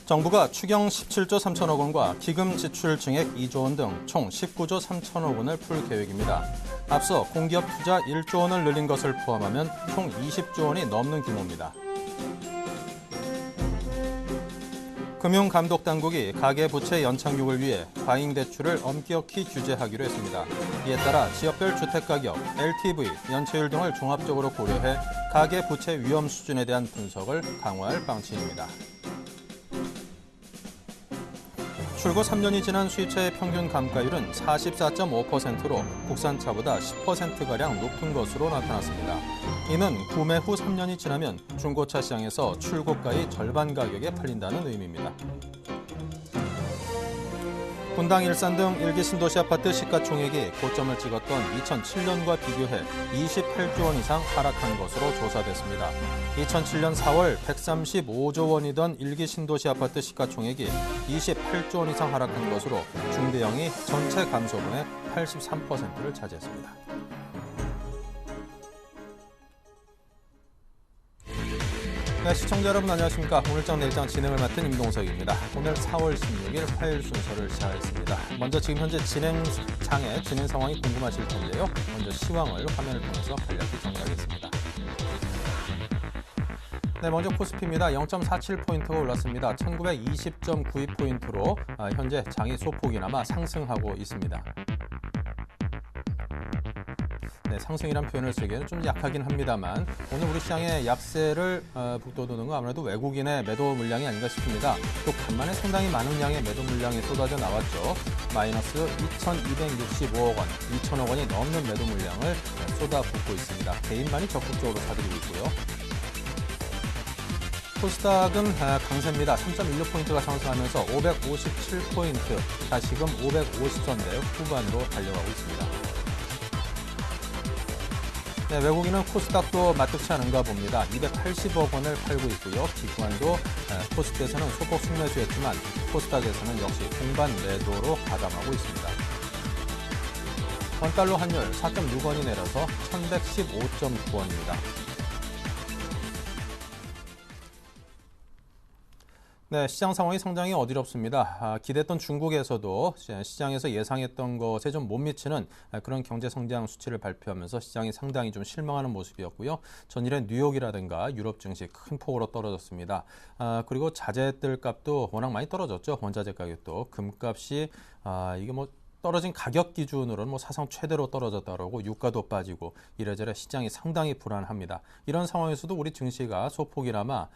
정부가 추경 17조 3천억 원과 기금 지출 증액 2조 원 등 총 19조 3천억 원을 풀 계획입니다. 앞서 공기업 투자 1조 원을 늘린 것을 포함하면 총 20조 원이 넘는 규모입니다. 금융감독당국이 가계부채 연착륙을 위해 과잉대출을 엄격히 규제하기로 했습니다. 이에 따라 지역별 주택가격, LTV, 연체율 등을 종합적으로 고려해 가계부채 위험 수준에 대한 분석을 강화할 방침입니다. 출고 3년이 지난 수입차의 평균 감가율은 44.5%로 국산차보다 10%가량 높은 것으로 나타났습니다. 이는 구매 후 3년이 지나면 중고차 시장에서 출고가의 절반 가격에 팔린다는 의미입니다. 분당, 일산 등 일기 신도시 아파트 시가총액이 고점을 찍었던 2007년과 비교해 28조 원 이상 하락한 것으로 조사됐습니다. 2007년 4월 135조 원이던 일기 신도시 아파트 시가총액이 28조 원 이상 하락한 것으로 중대형이 전체 감소분의 83%를 차지했습니다. 네, 시청자 여러분 안녕하십니까. 오늘장 내일장 진행을 맡은 임동석입니다. 오늘 4월 16일 화요일 순서를 시작하겠습니다. 먼저 지금 현재 진행장의 진행 상황이 궁금하실 텐데요. 먼저 시황을 화면을 통해서 간략히 정리하겠습니다. 네, 먼저 코스피입니다. 0.47포인트가 올랐습니다. 1920.92포인트로 현재 장이 소폭이나마 상승하고 있습니다. 네, 상승이란 표현을 쓰기에는 좀 약하긴 합니다만 오늘 우리 시장의 약세를 북돋우는 건 아무래도 외국인의 매도 물량이 아닌가 싶습니다. 또 간만에 상당히 많은 양의 매도 물량이 쏟아져 나왔죠. 마이너스 2,265억 원, 2천억 원이 넘는 매도 물량을 쏟아붓고 있습니다. 개인만이 적극적으로 사들이고 있고요. 코스닥은 강세입니다. 3.16포인트가 상승하면서 557포인트, 다시금 550선대 후반으로 달려가고 있습니다. 네, 외국인은 코스닥도 마뜩치 않은가 봅니다. 280억 원을 팔고 있고요. 기관도 코스피에서는 소폭 순매수했지만 코스닥에서는 역시 공반 매도로 가담하고 있습니다. 원달러 환율 4.6원이 내려서 1,115.9원입니다. 네, 시장 상황이 상당히 어지럽습니다. 기대했던 중국에서도 시장에서 예상했던 것에 좀 못 미치는 그런 경제 성장 수치를 발표하면서 시장이 상당히 좀 실망하는 모습이었고요. 전일에 뉴욕이라든가 유럽 증시 큰 폭으로 떨어졌습니다. 그리고 자재들 값도 워낙 많이 떨어졌죠. 원자재 가격도 금값이 이게 떨어진 가격 기준으로는 사상 최대로 떨어졌다고 유가도 빠지고 이래저래 시장이 상당히 불안합니다. 이런 상황에서도 우리 증시가 소폭이나마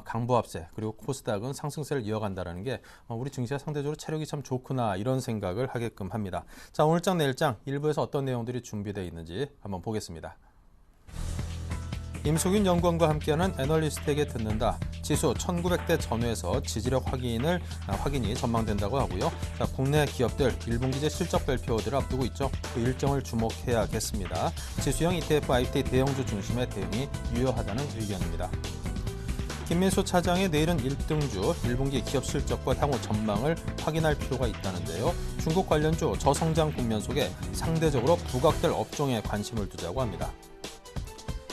강보합세 그리고 코스닥은 상승세를 이어간다는 게 우리 증시가 상대적으로 체력이 참 좋구나 이런 생각을 하게끔 합니다. 자, 오늘장 내일장 일부에서 어떤 내용들이 준비되어 있는지 한번 보겠습니다. 임수균 연구원과 함께하는 애널리스트에게 듣는다. 지수 1900대 전후에서 지지력 확인이 전망된다고 하고요. 자, 국내 기업들 1분기제 실적 발표들을 앞두고 있죠. 그 일정을 주목해야겠습니다. 지수형 ETF, IPT 대형주 중심의 대응이 유효하다는 의견입니다. 김민수 차장의 내일은 1등주 1분기 기업 실적과 향후 전망을 확인할 필요가 있다는데요. 중국 관련주 저성장 국면 속에 상대적으로 부각될 업종에 관심을 두자고 합니다.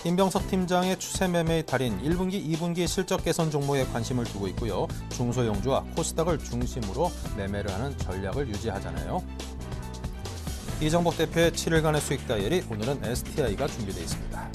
임병석 팀장의 추세 매매의 달인 1분기, 2분기 실적 개선 종목에 관심을 두고 있고요. 중소형주와 코스닥을 중심으로 매매를 하는 전략을 유지하잖아요. 이정복 대표의 7일간의 수익 다이어리, 오늘은 STI가 준비되어 있습니다.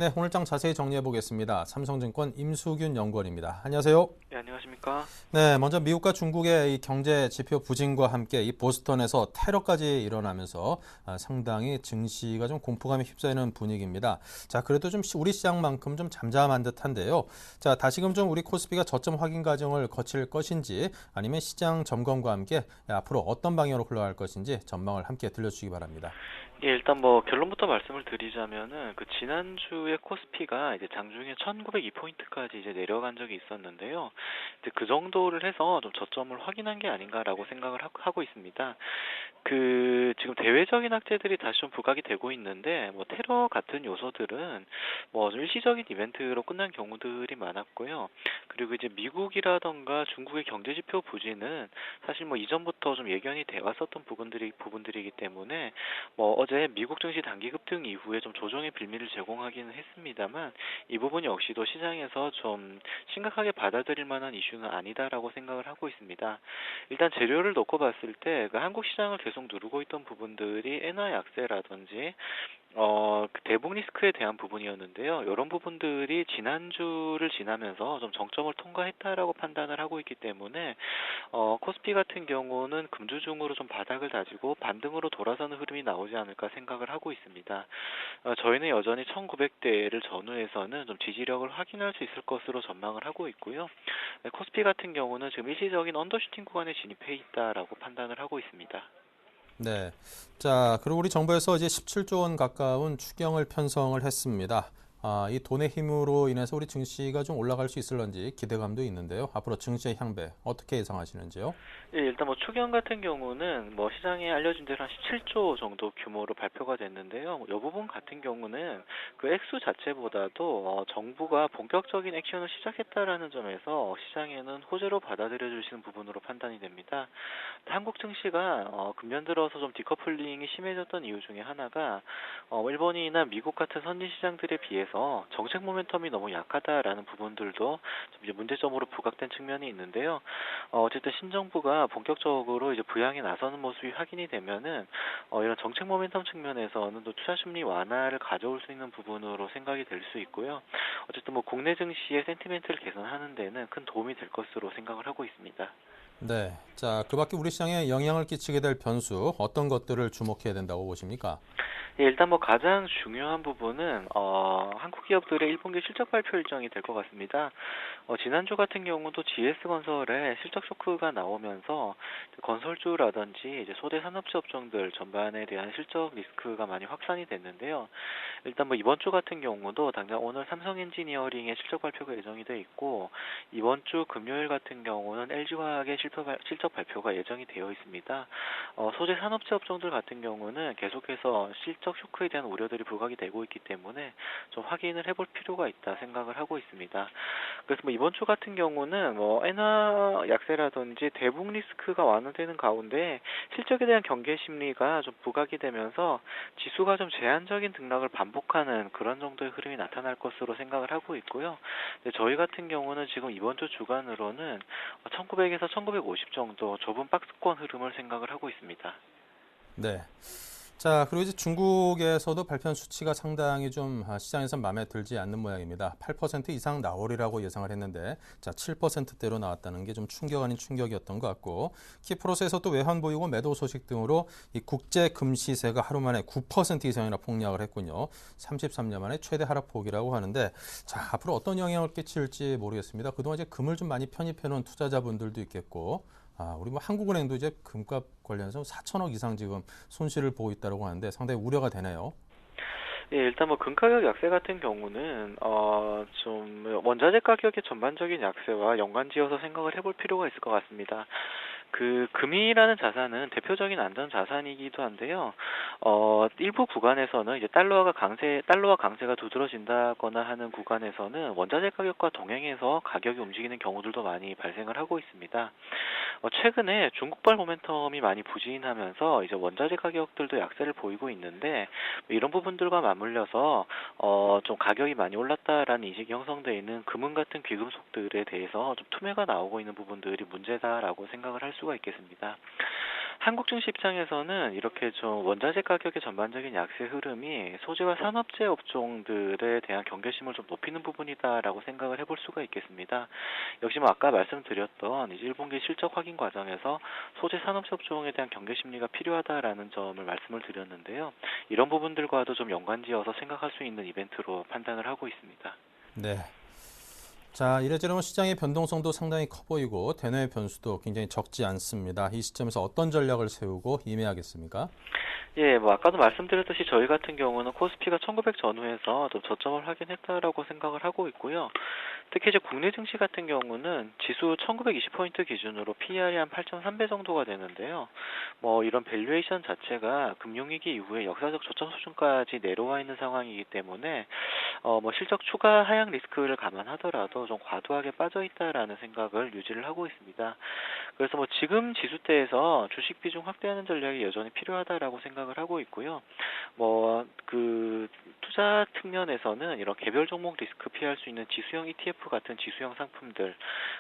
네, 오늘장 자세히 정리해 보겠습니다. 삼성증권 임수균 연구원입니다. 안녕하세요. 네, 안녕하십니까. 네, 먼저 미국과 중국의 이 경제 지표 부진과 함께 이 보스턴에서 테러까지 일어나면서 상당히 증시가 좀 공포감에 휩싸이는 분위기입니다. 자, 그래도 좀 우리 시장만큼 좀 잠잠한 듯한데요. 자, 다시금 좀 우리 코스피가 저점 확인 과정을 거칠 것인지 아니면 시장 점검과 함께 앞으로 어떤 방향으로 흘러갈 것인지 전망을 함께 들려주시기 바랍니다. 예, 일단 결론부터 말씀을 드리자면은 지난주에 코스피가 이제 장중에 1902포인트까지 이제 내려간 적이 있었는데요. 이제 그 정도를 해서 좀 저점을 확인한 게 아닌가라고 생각을 하고 있습니다. 지금 대외적인 악재들이 다시 좀 부각이 되고 있는데, 뭐 테러 같은 요소들은 뭐 좀 일시적인 이벤트로 끝난 경우들이 많았고요. 그리고 이제 미국이라던가 중국의 경제 지표 부진은 사실 뭐 이전부터 좀 예견이 돼 왔었던 부분들이기 때문에 뭐 어제 미국 증시 단기 급등 이후에 좀 조정의 빌미를 제공하기는 했습니다만, 이 부분 역시도 시장에서 좀 심각하게 받아들일 만한 이슈는 아니다라고 생각을 하고 있습니다. 일단 재료를 놓고 봤을 때 그 한국 시장을 계속 누르고 있던 부분들이 엔화 약세라든지 그 대북 리스크에 대한 부분이었는데요. 이런 부분들이 지난주를 지나면서 좀 정점을 통과했다라고 판단을 하고 있기 때문에 코스피 같은 경우는 금주중으로 좀 바닥을 다지고 반등으로 돌아서는 흐름이 나오지 않을까 생각을 하고 있습니다. 저희는 여전히 1900대를 전후해서는 좀 지지력을 확인할 수 있을 것으로 전망을 하고 있고요. 네, 코스피 같은 경우는 지금 일시적인 언더슈팅 구간에 진입해 있다라고 판단을 하고 있습니다. 네. 자, 그리고 우리 정부에서 이제 17조 원 가까운 추경을 편성을 했습니다. 이 돈의 힘으로 인해서 우리 증시가 좀 올라갈 수 있을런지 기대감도 있는데요. 앞으로 증시의 향배 어떻게 예상하시는지요? 예, 일단 뭐 추경 같은 경우는 뭐 시장에 알려진 대로 한 17조 정도 규모로 발표가 됐는데요. 이 부분 같은 경우는 그 액수 자체보다도 정부가 본격적인 액션을 시작했다라는 점에서 시장에는 호재로 받아들여 주시는 부분으로 판단이 됩니다. 한국 증시가 금년 들어서 좀 디커플링이 심해졌던 이유 중에 하나가 일본이나 미국 같은 선진 시장들에 비해서 정책 모멘텀이 너무 약하다라는 부분들도 좀 이제 문제점으로 부각된 측면이 있는데요. 어쨌든 신정부가 본격적으로 이제 부양에 나서는 모습이 확인이 되면은 이런 정책 모멘텀 측면에서는 또 투자 심리 완화를 가져올 수 있는 부분으로 생각이 될 수 있고요. 어쨌든 뭐 국내 증시의 센티멘트를 개선하는 데는 큰 도움이 될 것으로 생각을 하고 있습니다. 네. 자, 그 밖에 우리 시장에 영향을 끼치게 될 변수 어떤 것들을 주목해야 된다고 보십니까? 예, 일단 뭐 가장 중요한 부분은 한국 기업들의 1분기 실적 발표 일정이 될 것 같습니다. 지난주 같은 경우도 GS건설에 실적 쇼크가 나오면서 건설주라든지 이제 소대 산업재 업종들 전반에 대한 실적 리스크가 많이 확산이 됐는데요. 일단 뭐 이번 주 같은 경우도 당장 오늘 삼성 엔지니어링의 실적 발표가 예정이 돼 있고, 이번 주 금요일 같은 경우는 LG화학의 실적 발표가 예정이 되어 있습니다. 소재 산업재 업종들 같은 경우는 계속해서 실적 쇼크에 대한 우려들이 부각이 되고 있기 때문에 좀 확인을 해볼 필요가 있다 생각을 하고 있습니다. 그래서 뭐 이번 주 같은 경우는 뭐 엔화 약세라든지 대북 리스크가 완화되는 가운데 실적에 대한 경계 심리가 좀 부각이 되면서 지수가 좀 제한적인 등락을 반복하는 그런 정도의 흐름이 나타날 것으로 생각을 하고 있고요. 저희 같은 경우는 지금 이번 주 주간으로는 1900에서 1950 정도 좁은 박스권 흐름을 생각을 하고 있습니다. 네. 자, 그리고 이제 중국에서도 발표한 수치가 상당히 좀 시장에서 마음에 들지 않는 모양입니다. 8% 이상 나오리라고 예상을 했는데, 자, 7%대로 나왔다는 게 좀 충격 아닌 충격이었던 것 같고, 키프로스에서도 외환 보이고 매도 소식 등으로 이 국제 금시세가 하루 만에 9% 이상이나 폭락을 했군요. 33년 만에 최대 하락폭이라고 하는데, 자, 앞으로 어떤 영향을 끼칠지 모르겠습니다. 그동안 이제 금을 좀 많이 편입해 놓은 투자자분들도 있겠고, 우리 뭐 한국은행도 이제 금값 관련해서 4천억 이상 지금 손실을 보고 있다고 하는데 상당히 우려가 되네요. 예, 일단 뭐 금가격 약세 같은 경우는 좀 원자재 가격의 전반적인 약세와 연관지어서 생각을 해볼 필요가 있을 것 같습니다. 금이라는 자산은 대표적인 안전 자산이기도 한데요. 일부 구간에서는 이제 달러와 강세가 두드러진다거나 하는 구간에서는 원자재 가격과 동행해서 가격이 움직이는 경우들도 많이 발생을 하고 있습니다. 최근에 중국발 모멘텀이 많이 부진하면서 이제 원자재 가격들도 약세를 보이고 있는데, 이런 부분들과 맞물려서 좀 가격이 많이 올랐다라는 인식이 형성되어 있는 금은 같은 귀금속들에 대해서 좀 투매가 나오고 있는 부분들이 문제다라고 생각을 할 수가 있겠습니다. 한국 증시 입장에서는 이렇게 좀 원자재 가격의 전반적인 약세 흐름이 소재와 산업재 업종들에 대한 경계심을 좀 높이는 부분이다라고 생각을 해볼 수가 있겠습니다. 역시 뭐 아까 말씀드렸던 이제 1분기 실적 확인 과정에서 소재 산업재 업종에 대한 경계심리가 필요하다라는 점을 말씀을 드렸는데요. 이런 부분들과도 좀 연관지어서 생각할 수 있는 이벤트로 판단을 하고 있습니다. 네. 자, 이래저래 시장의 변동성도 상당히 커 보이고 대내외 변수도 굉장히 적지 않습니다. 이 시점에서 어떤 전략을 세우고 임해야겠습니까? 예, 뭐 아까도 말씀드렸듯이 저희 같은 경우는 코스피가 1900 전후에서 좀 저점을 확인했다라고 생각을 하고 있고요. 특히 이제 국내 증시 같은 경우는 지수 1920포인트 기준으로 PER이 한 8.3배 정도가 되는데요. 뭐 이런 밸류에이션 자체가 금융위기 이후에 역사적 저점 수준까지 내려와 있는 상황이기 때문에 뭐 실적 추가 하향 리스크를 감안하더라도 좀 과도하게 빠져 있다라는 생각을 유지를 하고 있습니다. 그래서 뭐 지금 지수대에서 주식 비중 확대하는 전략이 여전히 필요하다라고 생각을 하고 있고요. 뭐 그 투자 측면에서는 이런 개별 종목 리스크 피할 수 있는 지수형 ETF 같은 지수형 상품들,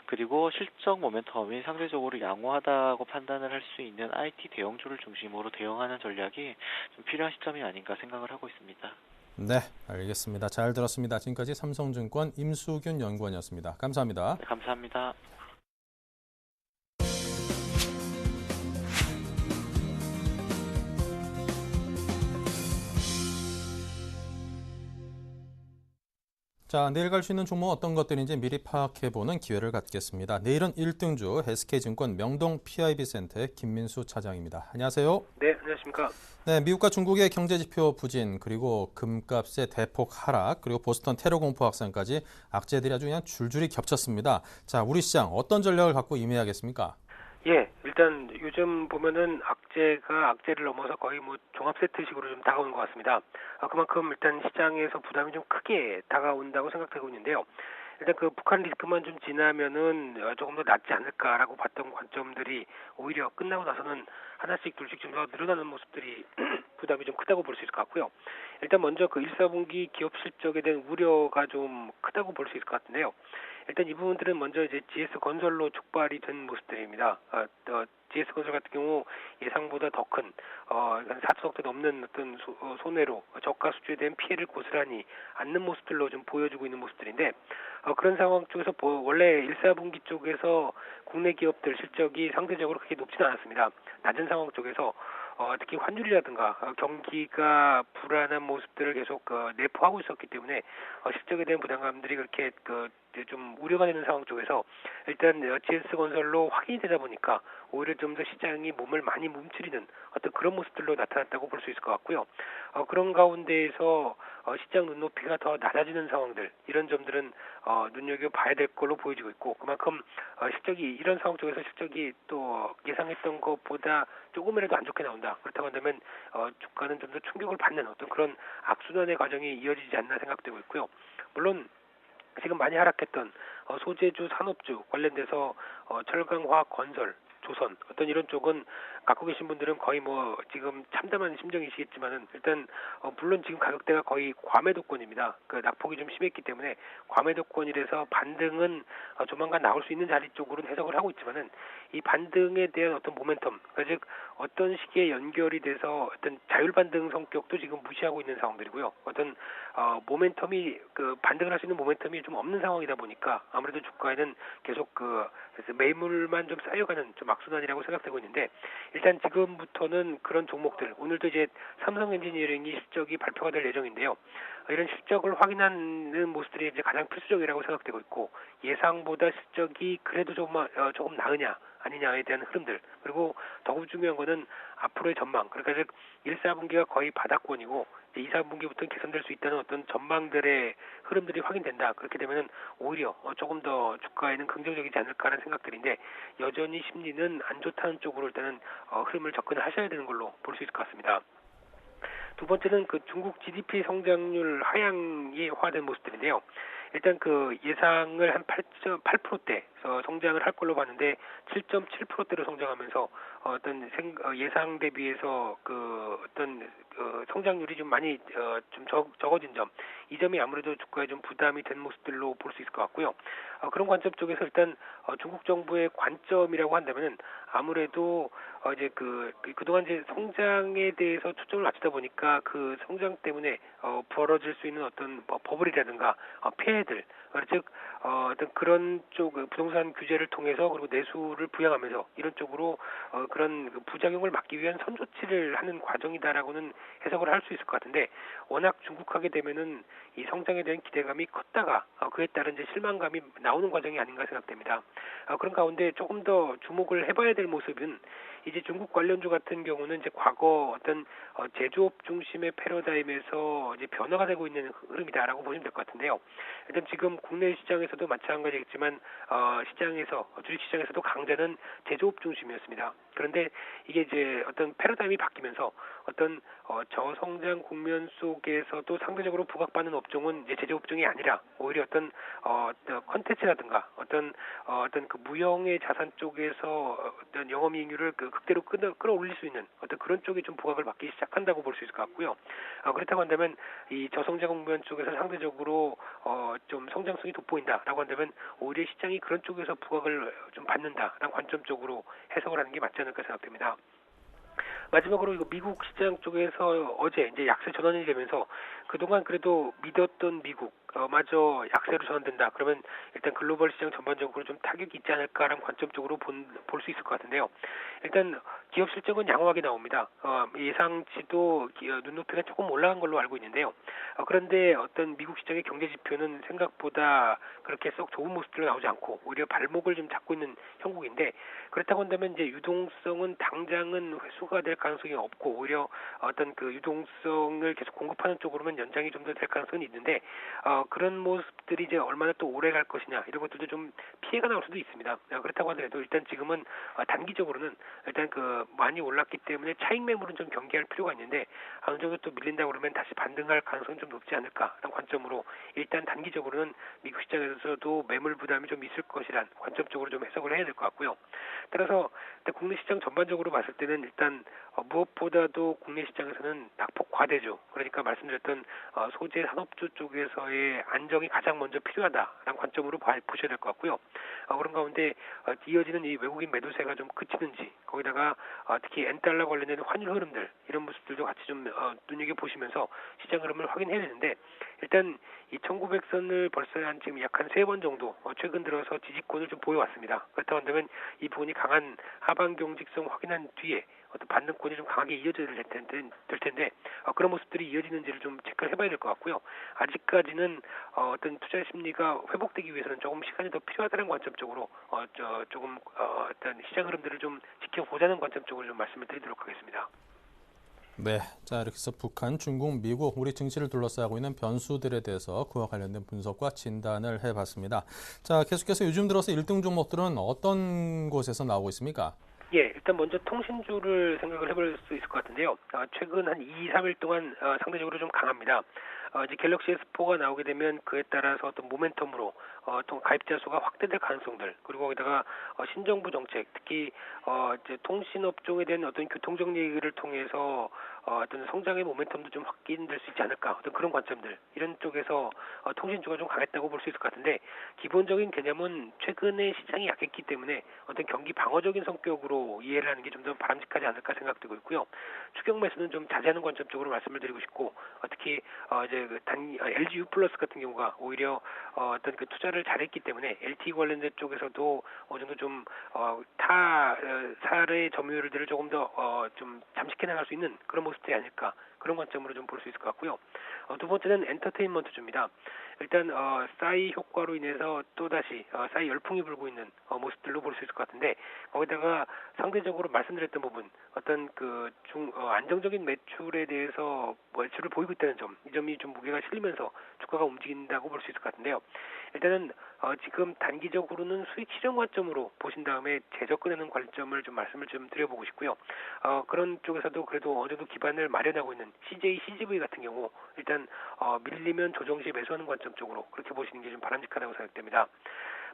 그리고 실적 모멘텀이 상대적으로 양호하다고 판단을 할 수 있는 IT 대형주를 중심으로 대응하는 전략이 좀 필요한 시점이 아닌가 생각을 하고 있습니다. 네, 알겠습니다. 잘 들었습니다. 지금까지 삼성증권 임수균 연구원이었습니다. 감사합니다. 네, 감사합니다. 자, 내일 갈 수 있는 종목 어떤 것들인지 미리 파악해보는 기회를 갖겠습니다. 내일은 1등주 SK증권 명동 PIB센터의 김민수 차장입니다. 안녕하세요. 네, 안녕하십니까. 네, 미국과 중국의 경제지표 부진, 그리고 금값의 대폭 하락, 그리고 보스턴 테러 공포 확산까지 악재들이 아주 그냥 줄줄이 겹쳤습니다. 자, 우리 시장 어떤 전략을 갖고 임해야겠습니까? 예, 일단 요즘 보면은 악재가 악재를 넘어서 거의 뭐 종합 세트식으로 좀 다가오는 것 같습니다. 그만큼 일단 시장에서 부담이 좀 크게 다가온다고 생각되고 있는데요. 일단 그 북한 리스크만 좀 지나면은 조금 더 낫지 않을까라고 봤던 관점들이 오히려 끝나고 나서는 하나씩 둘씩 좀 더 늘어나는 모습들이 부담이 좀 크다고 볼 수 있을 것 같고요. 일단 먼저 그 1, 4분기 기업 실적에 대한 우려가 좀 크다고 볼 수 있을 것 같은데요. 일단 이 부분들은 먼저 이제 GS건설로 촉발이 된 모습들입니다. GS건설 같은 경우 예상보다 더 큰, 한 4천억대 넘는 어떤 손해로 저가 수주에 대한 피해를 고스란히 안는 모습들로 좀 보여주고 있는 모습들인데, 그런 상황 쪽에서 원래 1, 4분기 쪽에서 국내 기업들 실적이 상대적으로 그렇게 높지는 않았습니다. 낮은 상황 쪽에서 특히 환율이라든가 경기가 불안한 모습들을 계속 내포하고 있었기 때문에 실적에 대한 부담감들이 그렇게 좀 우려가 되는 상황 쪽에서 일단 GS건설로 확인이 되다 보니까 오히려 좀 더 시장이 몸을 많이 움츠리는 어떤 그런 모습들로 나타났다고 볼 수 있을 것 같고요. 그런 가운데에서 시장 눈높이가 더 낮아지는 상황들, 이런 점들은 눈여겨봐야 될 걸로 보여지고 있고, 그만큼 실적이 이런 상황 쪽에서 실적이 또 예상했던 것보다 조금이라도 안 좋게 나온다. 그렇다고 한다면 주가는 좀 더 충격을 받는 어떤 그런 악순환의 과정이 이어지지 않나 생각되고 있고요. 물론 지금 많이 하락했던 소재주, 산업주 관련돼서 철강, 화학, 건설, 조선 어떤 이런 쪽은 갖고 계신 분들은 거의 뭐 지금 참담한 심정이시겠지만은 일단 물론 지금 가격대가 거의 과매도권입니다. 그 낙폭이 좀 심했기 때문에 과매도권이라서 반등은 조만간 나올 수 있는 자리 쪽으로는 해석을 하고 있지만은 이 반등에 대한 어떤 모멘텀, 그러니까 즉 어떤 시기에 연결이 돼서 어떤 자율 반등 성격도 지금 무시하고 있는 상황들이고요. 어떤 모멘텀이 반등을 할 수 있는 모멘텀이 좀 없는 상황이다 보니까 아무래도 주가에는 계속 그래서 매물만 좀 쌓여가는 좀 악순환이라고 생각되고 있는데, 일단 지금부터는 그런 종목들, 오늘도 이제 삼성 엔지니어링이 실적이 발표가 될 예정인데요. 이런 실적을 확인하는 모습들이 이제 가장 필수적이라고 생각되고 있고, 예상보다 실적이 그래도 조금 나으냐 아니냐에 대한 흐름들, 그리고 더욱 중요한 거는 앞으로의 전망, 그러니까 즉 1, 4분기가 거의 바닥권이고 2, 3분기부터 개선될 수 있다는 어떤 전망들의 흐름들이 확인된다. 그렇게 되면은 오히려 조금 더 주가에는 긍정적이지 않을까라는 생각들인데, 여전히 심리는 안 좋다는 쪽으로 일단은 흐름을 접근을 하셔야 되는 걸로 볼 수 있을 것 같습니다. 두 번째는 그 중국 GDP 성장률 하향이 화된 모습들인데요. 일단 그 예상을 한 8.8%대 성장을 할 걸로 봤는데 7.7%대로 성장하면서 어떤 예상 대비해서 어떤 성장률이 좀 많이 좀 적어진 점, 이 점이 아무래도 주가에 좀 부담이 된 모습들로 볼 수 있을 것 같고요. 그런 관점 쪽에서 일단 중국 정부의 관점이라고 한다면은 아무래도 이제 그동안 이제 성장에 대해서 초점을 맞추다 보니까 그 성장 때문에 벌어질 수 있는 어떤 버블이라든가 폐해들, 즉 어떤 그런 쪽 부동산 규제를 통해서 그리고 내수를 부양하면서 이런 쪽으로 그런 부작용을 막기 위한 선조치를 하는 과정이다라고는 해석을 할 수 있을 것 같은데, 워낙 중국하게 되면은 이 성장에 대한 기대감이 컸다가 그에 따른 이제 실망감이 나오는 과정이 아닌가 생각됩니다. 그런 가운데 조금 더 주목을 해봐야 될 모습은 이제 이제 중국 관련주 같은 경우는 이제 과거 어떤 제조업 중심의 패러다임에서 이제 변화가 되고 있는 흐름이다라고 보시면 될 것 같은데요. 일단 지금 국내 시장에서도 마찬가지겠지만 시장에서 주식 시장에서도 강자는 제조업 중심이었습니다. 그런데 이게 이제 어떤 패러다임이 바뀌면서 어떤 저성장 국면 속에서도 상대적으로 부각받는 업종은 이제 제조업 종이 아니라 오히려 어떤 컨텐츠라든가 어떤 그 무형의 자산 쪽에서 어떤 영업이익률을 극대로 끌어올릴 수 있는 어떤 그런 쪽이 좀 부각을 받기 시작한다고 볼 수 있을 것 같고요. 그렇다고 한다면 이 저성장 국면 쪽에서 상대적으로 좀 성장성이 돋보인다라고 한다면 오히려 시장이 그런 쪽에서 부각을 좀 받는다라는 관점 쪽으로 해석을 하는 게 맞지 않을까 생각됩니다. 마지막으로 이거 미국 시장 쪽에서 어제 이제 약세 전환이 되면서 그동안 그래도 믿었던 미국 마저 약세로 전환된다. 그러면 일단 글로벌 시장 전반적으로 좀 타격이 있지 않을까라는 관점 쪽으로 볼 수 있을 것 같은데요. 일단 기업 실적은 양호하게 나옵니다. 예상치도 눈높이가 조금 올라간 걸로 알고 있는데요. 그런데 어떤 미국 시장의 경제 지표는 생각보다 그렇게 썩 좋은 모습들로 나오지 않고 오히려 발목을 좀 잡고 있는 형국인데 그렇다고 한다면 이제 유동성은 당장은 회수가 될 가능성이 없고 오히려 어떤 그 유동성을 계속 공급하는 쪽으로만 연장이 좀 더 될 가능성이 있는데 그런 모습들이 이제 얼마나 또 오래 갈 것이냐 이런 것들도 좀 피해가 나올 수도 있습니다. 그렇다고 하더라도 일단 지금은 단기적으로는 일단 그 많이 올랐기 때문에 차익 매물은 좀 경계할 필요가 있는데 어느 정도 또 밀린다 그러면 다시 반등할 가능성이 좀 높지 않을까라는 관점으로 일단 단기적으로는 미국 시장에서도 매물 부담이 좀 있을 것이란 관점적으로 좀 해석을 해야 될 것 같고요. 따라서 국내 시장 전반적으로 봤을 때는 일단 무엇보다도 국내 시장에서는 낙폭 과대주 그러니까 말씀드렸던 소재 산업주 쪽에서의 안정이 가장 먼저 필요하다라는 관점으로 보셔야 될 것 같고요. 그런 가운데 이어지는 이 외국인 매도세가 좀 그치는지 거기다가 특히 엔달러 관련된 환율 흐름들 이런 모습들도 같이 좀 눈여겨보시면서 시장 흐름을 확인해야 되는데 일단 이 1900선을 벌써 지금 약 한 3번 정도 최근 들어서 지지권을 좀 보여왔습니다. 그렇다고 한다면 이 부분이 강한 하방 경직성 확인한 뒤에 어떤 반등권이 좀 강하게 이어져야 될 텐데 그런 모습들이 이어지는지를 좀 체크를 해봐야 될 것 같고요. 아직까지는 어떤 투자 심리가 회복되기 위해서는 조금 시간이 더 필요하다는 관점적으로 조금 어떤 시장 흐름들을 좀 지켜보자는 관점적으로 좀 말씀을 드리도록 하겠습니다. 네, 자 이렇게 해서 북한, 중국, 미국, 우리 증시를 둘러싸고 있는 변수들에 대해서 그와 관련된 분석과 진단을 해봤습니다. 자, 계속해서 요즘 들어서 1등 종목들은 어떤 곳에서 나오고 있습니까? 예, 일단 먼저 통신주를 생각을 해볼 수 있을 것 같은데요. 최근 한 2, 3일 동안 상대적으로 좀 강합니다. 이제 갤럭시 S4가 나오게 되면 그에 따라서 어떤 모멘텀으로 또 가입자 수가 확대될 가능성들 그리고 거기다가 신정부 정책 특히 이제 통신업종에 대한 어떤 교통정리를 통해서 어떤 성장의 모멘텀도 좀 확인될 수 있지 않을까 어떤 그런 관점들 이런 쪽에서 통신주가 좀 강했다고 볼 수 있을 것 같은데 기본적인 개념은 최근에 시장이 약했기 때문에 어떤 경기 방어적인 성격으로 이해를 하는 게 좀 더 바람직하지 않을까 생각되고 있고요. 추격 매수는 좀 자제하는 관점적으로 말씀을 드리고 싶고 특히 이제 LG U 플러스 같은 경우가 오히려 어떤 그 투자를 잘했기 때문에 LTE 관련된 쪽에서도 어느 정도 좀 사례 점유율들을 조금 더 좀 잠식해 나갈 수 있는 그런 모습들이 아닐까 그런 관점으로 좀 볼 수 있을 것 같고요. 두 번째는 엔터테인먼트주입니다. 일단 싸이 효과로 인해서 또다시 싸이 열풍이 불고 있는 모습들로 볼 수 있을 것 같은데 거기다가 상대적으로 말씀드렸던 부분 어떤 그 안정적인 매출에 대해서 매출을 보이고 있다는 점 이 점이 좀 무게가 실리면서 주가가 움직인다고 볼 수 있을 것 같은데요. 일단은 지금 단기적으로는 수익 실현 관점으로 보신 다음에 재접근하는 관점을 좀 말씀을 좀 드려보고 싶고요. 그런 쪽에서도 그래도 어느 정도 기반을 마련하고 있는 CJ, CGV 같은 경우 일단 밀리면 조정 시 매수하는 관점 쪽으로 그렇게 보시는 게 좀 바람직하다고 생각됩니다.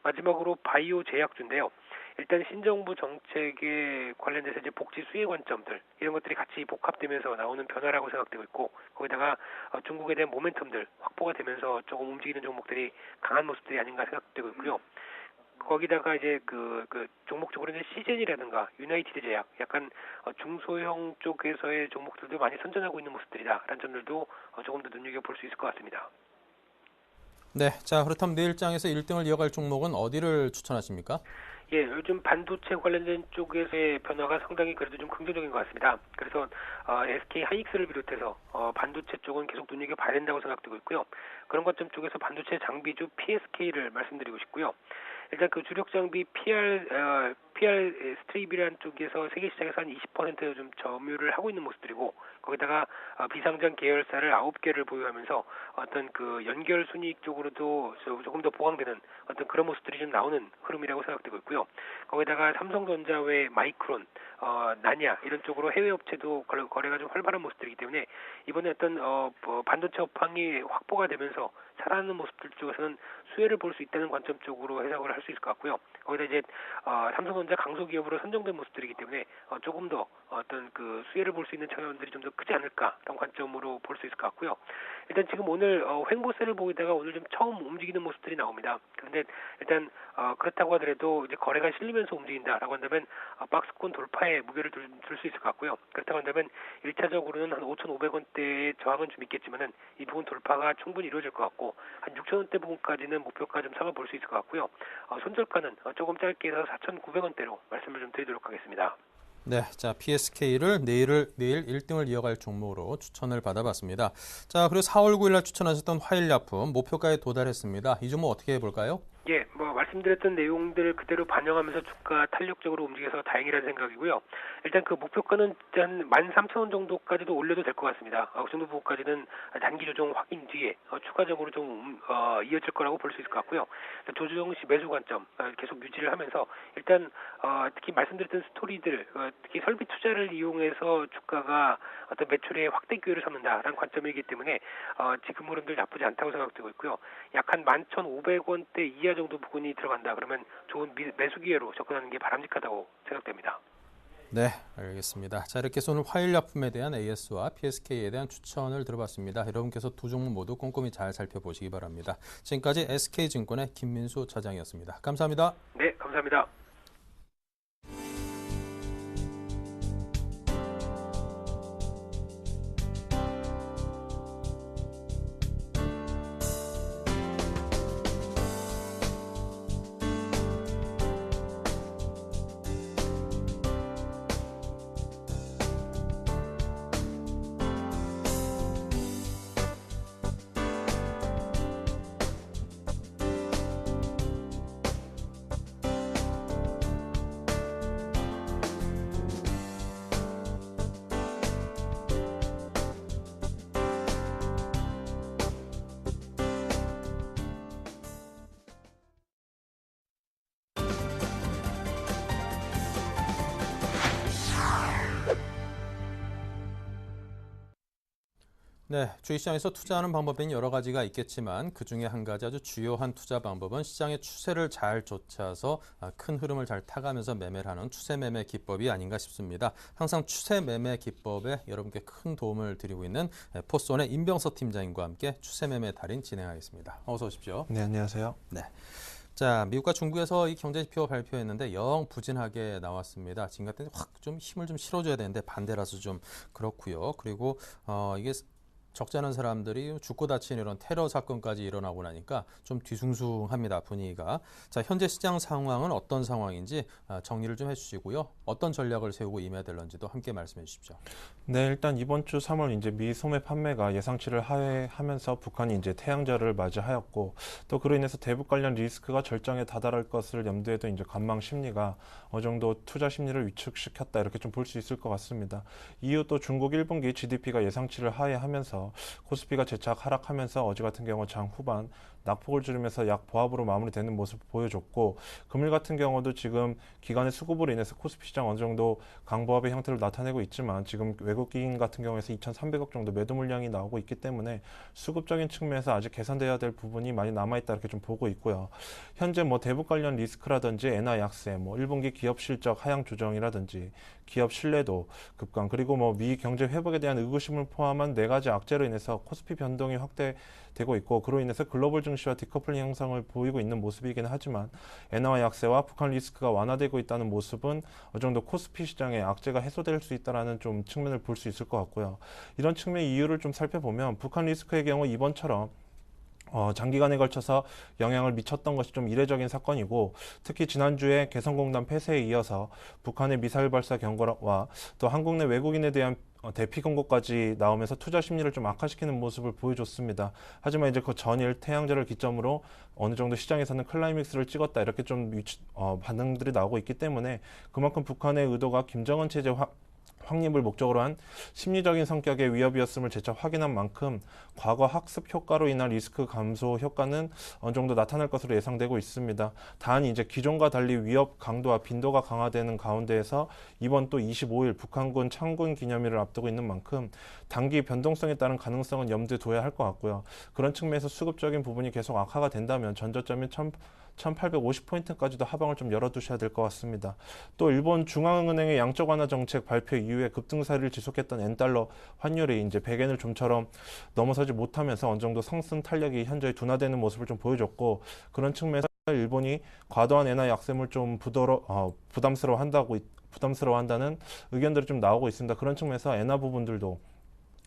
마지막으로 바이오 제약주인데요. 일단 신정부 정책에 관련돼서 이제 복지 수혜 관점들 이런 것들이 같이 복합되면서 나오는 변화라고 생각되고 있고 거기다가 중국에 대한 모멘텀들 확보가 되면서 조금 움직이는 종목들이 강한 모습들이 아닌가 생각되고 있고요. 거기다가 이제 그 종목적으로는 시젠이라든가 유나이티드 제약 약간 중소형 쪽에서의 종목들도 많이 선전하고 있는 모습들이다라는 점들도 조금 더 눈여겨볼 수 있을 것 같습니다. 네, 자 그렇다면 내일장에서 1등을 이어갈 종목은 어디를 추천하십니까? 예, 요즘 반도체 관련된 쪽에서의 변화가 상당히 그래도 좀 긍정적인 것 같습니다. 그래서 SK 하이닉스를 비롯해서 반도체 쪽은 계속 눈여겨봐야 된다고 생각되고 있고요. 그런 관점 쪽에서 반도체 장비주 PSK를 말씀드리고 싶고요. 일단 그 주력 장비 PR 스트립이라는 쪽에서 세계 시장에서 한 20% 좀 점유를 하고 있는 모습들이고 거기다가 비상장 계열사를 9개를 보유하면서 어떤 그 연결 순이익 쪽으로도 조금 더 보강되는 어떤 그런 모습들이 좀 나오는 흐름이라고 생각되고 있고요. 거기다가 삼성전자 외 마이크론, 나냐 이런 쪽으로 해외 업체도 거래가 좀 활발한 모습들이기 때문에 이번에 어떤 반도체 업황이 확보가 되면서 살아나는 모습들 쪽에서는 수혜를 볼 수 있다는 관점 쪽으로 해석을 할 수 있을 것 같고요. 거기다 이제 삼성전자 강소 기업으로 선정된 모습들이기 때문에 조금 더 어떤 그 수혜를 볼 수 있는 차원들이 좀 더 크지 않을까라는 관점으로 볼 수 있을 것 같고요. 일단 지금 오늘 횡보세를 보이다가 오늘 좀 처음 움직이는 모습들이 나옵니다. 그런데 일단 그렇다고 하더라도 이제 거래가 실리면서 움직인다라고 한다면 박스권 돌파에 무게를 둘 수 있을 것 같고요. 그렇다고 한다면 1차적으로는 한 5,500원대의 저항은 좀 있겠지만은 이 부분 돌파가 충분히 이루어질 것 같고 한 6,000원대 부분까지는 목표가 좀 삼아 볼 수 있을 것 같고요. 손절가는 조금 짧게 해서 4,900원대로 말씀을 좀 드리도록 하겠습니다. 네, 자 PSK를 내일 1등을 이어갈 종목으로 추천을 받아봤습니다. 자, 그리고 4월 9일 날 추천하셨던 화일약품 목표가에 도달했습니다. 이 종목 어떻게 해볼까요? 예, 말씀드렸던 내용들 그대로 반영하면서 주가 탄력적으로 움직여서 다행이라는 생각이고요. 일단 그 목표가는 한 13,000원 정도까지도 올려도 될 것 같습니다. 그 정도 부분까지는 단기 조정 확인 뒤에 추가적으로 좀 이어질 거라고 볼 수 있을 것 같고요. 조정 시 매수 관점 계속 유지를 하면서 일단 특히 말씀드렸던 스토리들 특히 설비 투자를 이용해서 주가가 어떤 매출의 확대 기회를 삼는다라는 관점이기 때문에 지금 흐름들 나쁘지 않다고 생각되고 있고요. 약 한 11,500원대 이하 정도 부분이 들어간다 그러면 좋은 매수 기회로 접근하는 게 바람직하다고 생각됩니다. 네, 알겠습니다. 자, 이렇게 해서 오늘 화일약품에 대한 AS와 PSK에 대한 추천을 들어봤습니다. 여러분께서 두 종목 모두 꼼꼼히 잘 살펴보시기 바랍니다. 지금까지 SK증권의 김민수 차장이었습니다. 감사합니다. 네, 감사합니다. 네, 주식시장에서 투자하는 방법에는 여러 가지가 있겠지만 그중에 한 가지 아주 주요한 투자 방법은 시장의 추세를 잘 쫓아서 큰 흐름을 잘 타가면서 매매를 하는 추세 매매 기법이 아닌가 싶습니다. 항상 추세 매매 기법에 여러분께 큰 도움을 드리고 있는 포스온의 임병서 팀장님과 함께 추세 매매 달인 진행하겠습니다. 어서 오십시오. 네, 안녕하세요. 네. 자, 미국과 중국에서 이 경제지표 발표했는데 영 부진하게 나왔습니다. 지금 같은 확 좀 힘을 좀 실어줘야 되는데 반대라서 좀 그렇고요. 그리고 이게 적지 않은 사람들이 죽고 다치는 이런 테러 사건까지 일어나고 나니까 좀 뒤숭숭합니다, 분위기가. 자, 현재 시장 상황은 어떤 상황인지 정리를 좀 해주시고요. 어떤 전략을 세우고 임해야 될런지도 함께 말씀해 주십시오. 네, 일단 이번 주 3월 이제 미 소매 판매가 예상치를 하회하면서 북한이 이제 태양절을 맞이하였고 또 그로 인해서 대북 관련 리스크가 절정에 다다를 것을 염두에 둔 이제 관망 심리가 어느 정도 투자 심리를 위축시켰다 이렇게 좀 볼 수 있을 것 같습니다. 이후 또 중국 1분기 GDP가 예상치를 하회하면서 코스피가 재차 하락하면서 어제 같은 경우 장 후반 낙폭을 줄이면서 약 보합으로 마무리되는 모습을 보여줬고 금일 같은 경우도 지금 기관의 수급으로 인해서 코스피 시장 어느 정도 강보합의 형태를 나타내고 있지만 지금 외국인 같은 경우에서 2,300억 정도 매도 물량이 나오고 있기 때문에 수급적인 측면에서 아직 개선돼야 될 부분이 많이 남아있다 이렇게 좀 보고 있고요. 현재 대북 관련 리스크라든지 엔화 약세, 1분기 기업 실적 하향 조정이라든지 기업 신뢰도 급강 그리고 미 경제 회복에 대한 의구심을 포함한 네 가지 악재로 인해서 코스피 변동이 확대되고 있고 그로 인해서 글로벌 증시와 디커플링 형상을 보이고 있는 모습이긴 하지만 엔화 약세와 북한 리스크가 완화되고 있다는 모습은 어느 정도 코스피 시장의 악재가 해소될 수 있다는 좀 측면을 볼 수 있을 것 같고요. 이런 측면의 이유를 좀 살펴보면 북한 리스크의 경우 이번처럼 장기간에 걸쳐서 영향을 미쳤던 것이 좀 이례적인 사건이고, 특히 지난주에 개성공단 폐쇄에 이어서 북한의 미사일 발사 경고와 또 한국 내 외국인에 대한 대피 경고까지 나오면서 투자 심리를 좀 악화시키는 모습을 보여줬습니다. 하지만 이제 그 전일 태양절을 기점으로 어느 정도 시장에서는 클라이맥스를 찍었다, 이렇게 좀 반응들이 나오고 있기 때문에 그만큼 북한의 의도가 김정은 체제 확립을 목적으로 한 심리적인 성격의 위협이었음을 재차 확인한 만큼 과거 학습 효과로 인한 리스크 감소 효과는 어느 정도 나타날 것으로 예상되고 있습니다. 단 이제 기존과 달리 위협 강도와 빈도가 강화되는 가운데에서 이번 또 25일 북한군 창군 기념일을 앞두고 있는 만큼 단기 변동성에 따른 가능성은 염두에 둬야 할 것 같고요. 그런 측면에서 수급적인 부분이 계속 악화가 된다면 전저점이 1850포인트까지도 하방을 좀 열어두셔야 될 것 같습니다. 또 일본 중앙은행의 양적 완화 정책 발표 이후에 급등세를 지속했던 엔달러 환율이 이제 100엔을 좀처럼 넘어서지 못하면서 어느 정도 상승 탄력이 현저히 둔화되는 모습을 좀 보여줬고, 그런 측면에서 일본이 과도한 엔화 약세물 좀 부담스러워한다는 의견들이 좀 나오고 있습니다. 그런 측면에서 엔화 부분들도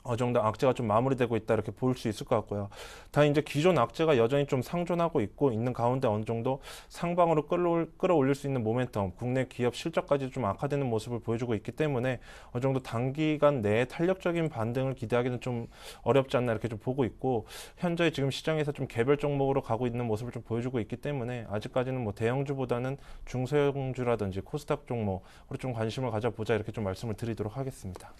어느 정도 악재가 좀 마무리되고 있다, 이렇게 볼 수 있을 것 같고요. 다 이제 기존 악재가 여전히 좀 상존하고 있는 가운데 어느 정도 상방으로 끌어올릴 수 있는 모멘텀, 국내 기업 실적까지 좀 악화되는 모습을 보여주고 있기 때문에 어느 정도 단기간 내에 탄력적인 반등을 기대하기는 좀 어렵지 않나, 이렇게 좀 보고 있고, 현재 지금 시장에서 좀 개별 종목으로 가고 있는 모습을 좀 보여주고 있기 때문에 아직까지는 뭐 대형주보다는 중소형주라든지 코스닥 종목으로 좀 관심을 가져보자, 이렇게 좀 말씀을 드리도록 하겠습니다.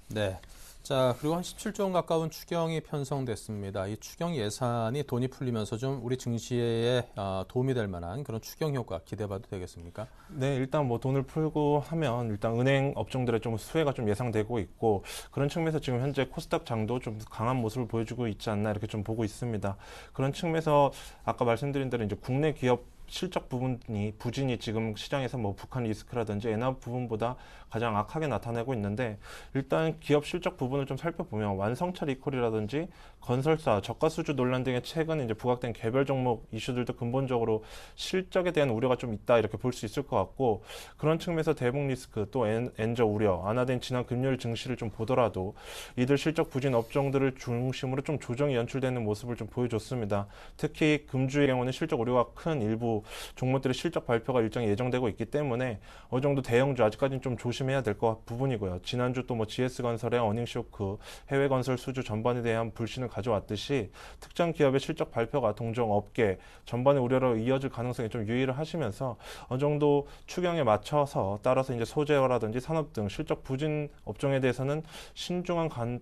네. 자, 그리고 한 17조 원 가까운 추경이 편성됐습니다. 이 추경 예산이 돈이 풀리면서 좀 우리 증시에 도움이 될 만한 그런 추경 효과 기대해봐도 되겠습니까? 네, 일단 뭐 돈을 풀고 하면 일단 은행 업종들의 좀 수혜가 좀 예상되고 있고, 그런 측면에서 지금 현재 코스닥 장도 좀 강한 모습을 보여주고 있지 않나, 이렇게 좀 보고 있습니다. 그런 측면에서 아까 말씀드린 대로 이제 국내 기업 실적 부진이 지금 시장에서 뭐 북한 리스크라든지 엔화 부분보다 가장 악하게 나타내고 있는데, 일단 기업 실적 부분을 좀 살펴보면 완성차 리콜이라든지 건설사 저가 수주 논란 등의 최근 이제 부각된 개별 종목 이슈들도 근본적으로 실적에 대한 우려가 좀 있다, 이렇게 볼 수 있을 것 같고, 그런 측면에서 대북 리스크 또 엔저 우려, 완화된 지난 금요일 증시를 좀 보더라도 이들 실적 부진 업종들을 중심으로 좀 조정이 연출되는 모습을 좀 보여줬습니다. 특히 금주의 경우는 실적 우려가 큰 일부 종목들의 실적 발표가 일정이 예정되고 있기 때문에 어느 정도 대형주 아직까지는 좀 조심해야 될 것 부분이고요. 지난주 또 뭐 GS건설의 어닝 쇼크, 해외 건설 수주 전반에 대한 불신을 가져왔듯이 특정 기업의 실적 발표가 동종 업계 전반의 우려로 이어질 가능성이 좀 유의를 하시면서 어느 정도 추경에 맞춰서 따라서 이제 소재라든지 산업 등 실적 부진 업종에 대해서는 신중한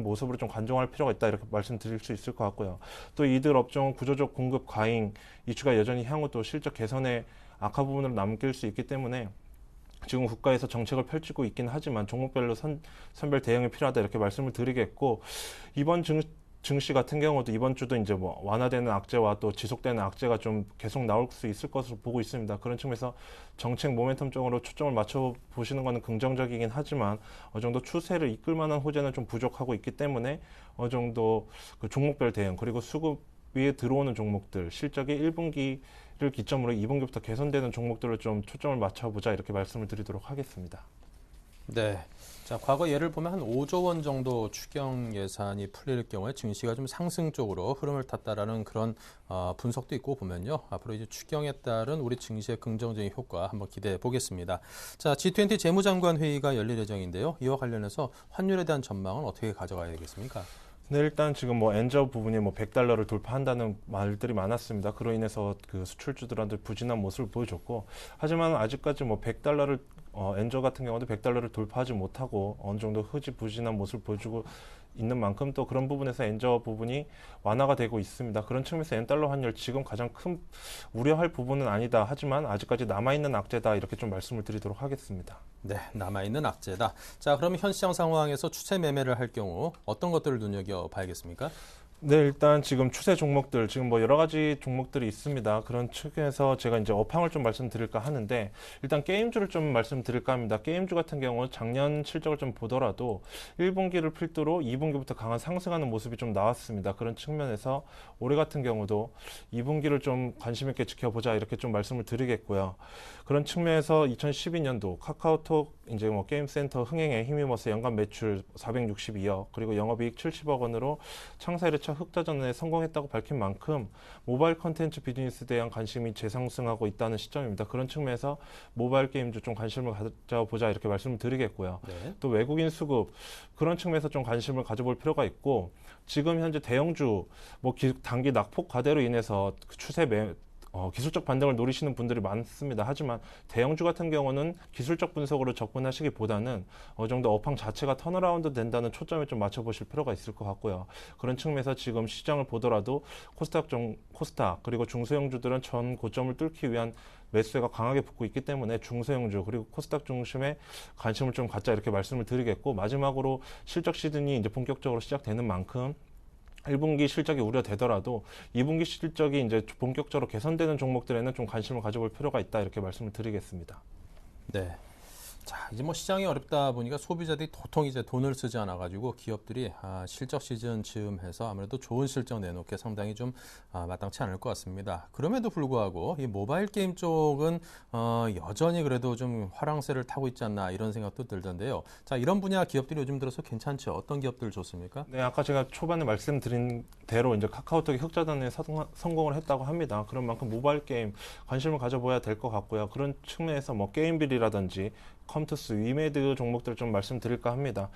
모습으로 좀 관종할 필요가 있다, 이렇게 말씀드릴 수 있을 것 같고요. 또 이들 업종은 구조적 공급 과잉 이슈가 여전히 향후 또 실적 개선의 악화 부분으로 남길 수 있기 때문에 지금 국가에서 정책을 펼치고 있긴 하지만 종목별로 선별 대응이 필요하다, 이렇게 말씀을 드리겠고, 이번 증시 같은 경우도 이번 주도 이제 뭐 완화되는 악재와 또 지속되는 악재가 좀 계속 나올 수 있을 것으로 보고 있습니다. 그런 측면에서 정책 모멘텀 쪽으로 초점을 맞춰 보시는 것은 긍정적이긴 하지만 어느 정도 추세를 이끌 만한 호재는 좀 부족하고 있기 때문에 어느 정도 그 종목별 대응, 그리고 수급 위에 들어오는 종목들 실적이 1분기를 기점으로 2분기부터 개선되는 종목들을 좀 초점을 맞춰보자, 이렇게 말씀을 드리도록 하겠습니다. 네. 자, 과거 예를 보면 한 5조 원 정도 추경 예산이 풀릴 경우에 증시가 좀 상승 쪽으로 흐름을 탔다라는 그런 분석도 있고 보면요. 앞으로 이제 추경에 따른 우리 증시의 긍정적인 효과 한번 기대해 보겠습니다. 자, G20 재무장관 회의가 열릴 예정인데요. 이와 관련해서 환율에 대한 전망은 어떻게 가져가야 되겠습니까? 네, 일단 지금 뭐 엔저 부분이 뭐 100달러를 돌파한다는 말들이 많았습니다. 그로 인해서 그 수출주들한테 부진한 모습을 보여줬고, 하지만 아직까지 뭐 100달러를 엔저 같은 경우도 100달러를 돌파하지 못하고 어느 정도 흐지부진한 모습을 보여주고 있는 만큼 또 그런 부분에서 엔저 부분이 완화가 되고 있습니다. 그런 측면에서 엔달러 환율 지금 가장 큰 우려할 부분은 아니다. 하지만 아직까지 남아있는 악재다, 이렇게 좀 말씀을 드리도록 하겠습니다. 네, 남아있는 악재다. 자, 그럼 현 시장 상황에서 추세 매매를 할 경우 어떤 것들을 눈여겨봐야겠습니까? 네, 일단 지금 추세 종목들, 지금 뭐 여러 가지 종목들이 있습니다. 그런 측에서 제가 이제 업황을 좀 말씀드릴까 하는데, 일단 게임주를 좀 말씀드릴까 합니다. 게임주 같은 경우 작년 실적을 좀 보더라도 1분기를 필두로 2분기부터 강한 상승하는 모습이 좀 나왔습니다. 그런 측면에서 올해 같은 경우도 2분기를 좀 관심 있게 지켜보자, 이렇게 좀 말씀을 드리겠고요. 그런 측면에서 2012년도 카카오톡 이제 뭐 게임센터 흥행에 힘입어서 연간 매출 462억, 그리고 영업이익 70억 원으로 창사일에 첫 1차 흑자전에 성공했다고 밝힌 만큼 모바일 컨텐츠 비즈니스에 대한 관심이 재상승하고 있다는 시점입니다. 그런 측면에서 모바일 게임주 좀 관심을 가져보자 이렇게 말씀을 드리겠고요. 네. 또 외국인 수급 그런 측면에서 좀 관심을 가져볼 필요가 있고 지금 현재 대형주 단기 낙폭 과대로 인해서 그 기술적 반등을 노리시는 분들이 많습니다. 하지만 대형주 같은 경우는 기술적 분석으로 접근하시기보다는 어느 정도 업황 자체가 턴어라운드 된다는 초점에 좀 맞춰보실 필요가 있을 것 같고요. 그런 측면에서 지금 시장을 보더라도 코스닥 그리고 중소형주들은 전 고점을 뚫기 위한 매수세가 강하게 붙고 있기 때문에 중소형주 그리고 코스닥 중심에 관심을 좀 갖자 이렇게 말씀을 드리겠고 마지막으로 실적 시즌이 이제 본격적으로 시작되는 만큼 1분기 실적이 우려되더라도 2분기 실적이 이제 본격적으로 개선되는 종목들에는 좀 관심을 가져볼 필요가 있다 이렇게 말씀을 드리겠습니다. 네. 자, 이제 뭐 시장이 어렵다 보니까 소비자들이 도통 이제 돈을 쓰지 않아 가지고 기업들이 실적 시즌 즈음해서 아무래도 좋은 실적 내놓기 상당히 좀 마땅치 않을 것 같습니다. 그럼에도 불구하고 이 모바일 게임 쪽은 여전히 그래도 좀 화랑세를 타고 있지 않나 이런 생각도 들던데요. 자, 이런 분야 기업들이 요즘 들어서 괜찮죠? 어떤 기업들 좋습니까? 네, 아까 제가 초반에 말씀드린 대로 이제 카카오톡이 흑자전에 성공을 했다고 합니다. 그런 만큼 모바일 게임 관심을 가져봐야 될 것 같고요. 그런 측면에서 뭐 게임빌이라든지 컴투스, 위메드 종목들을 좀 말씀드릴까 합니다.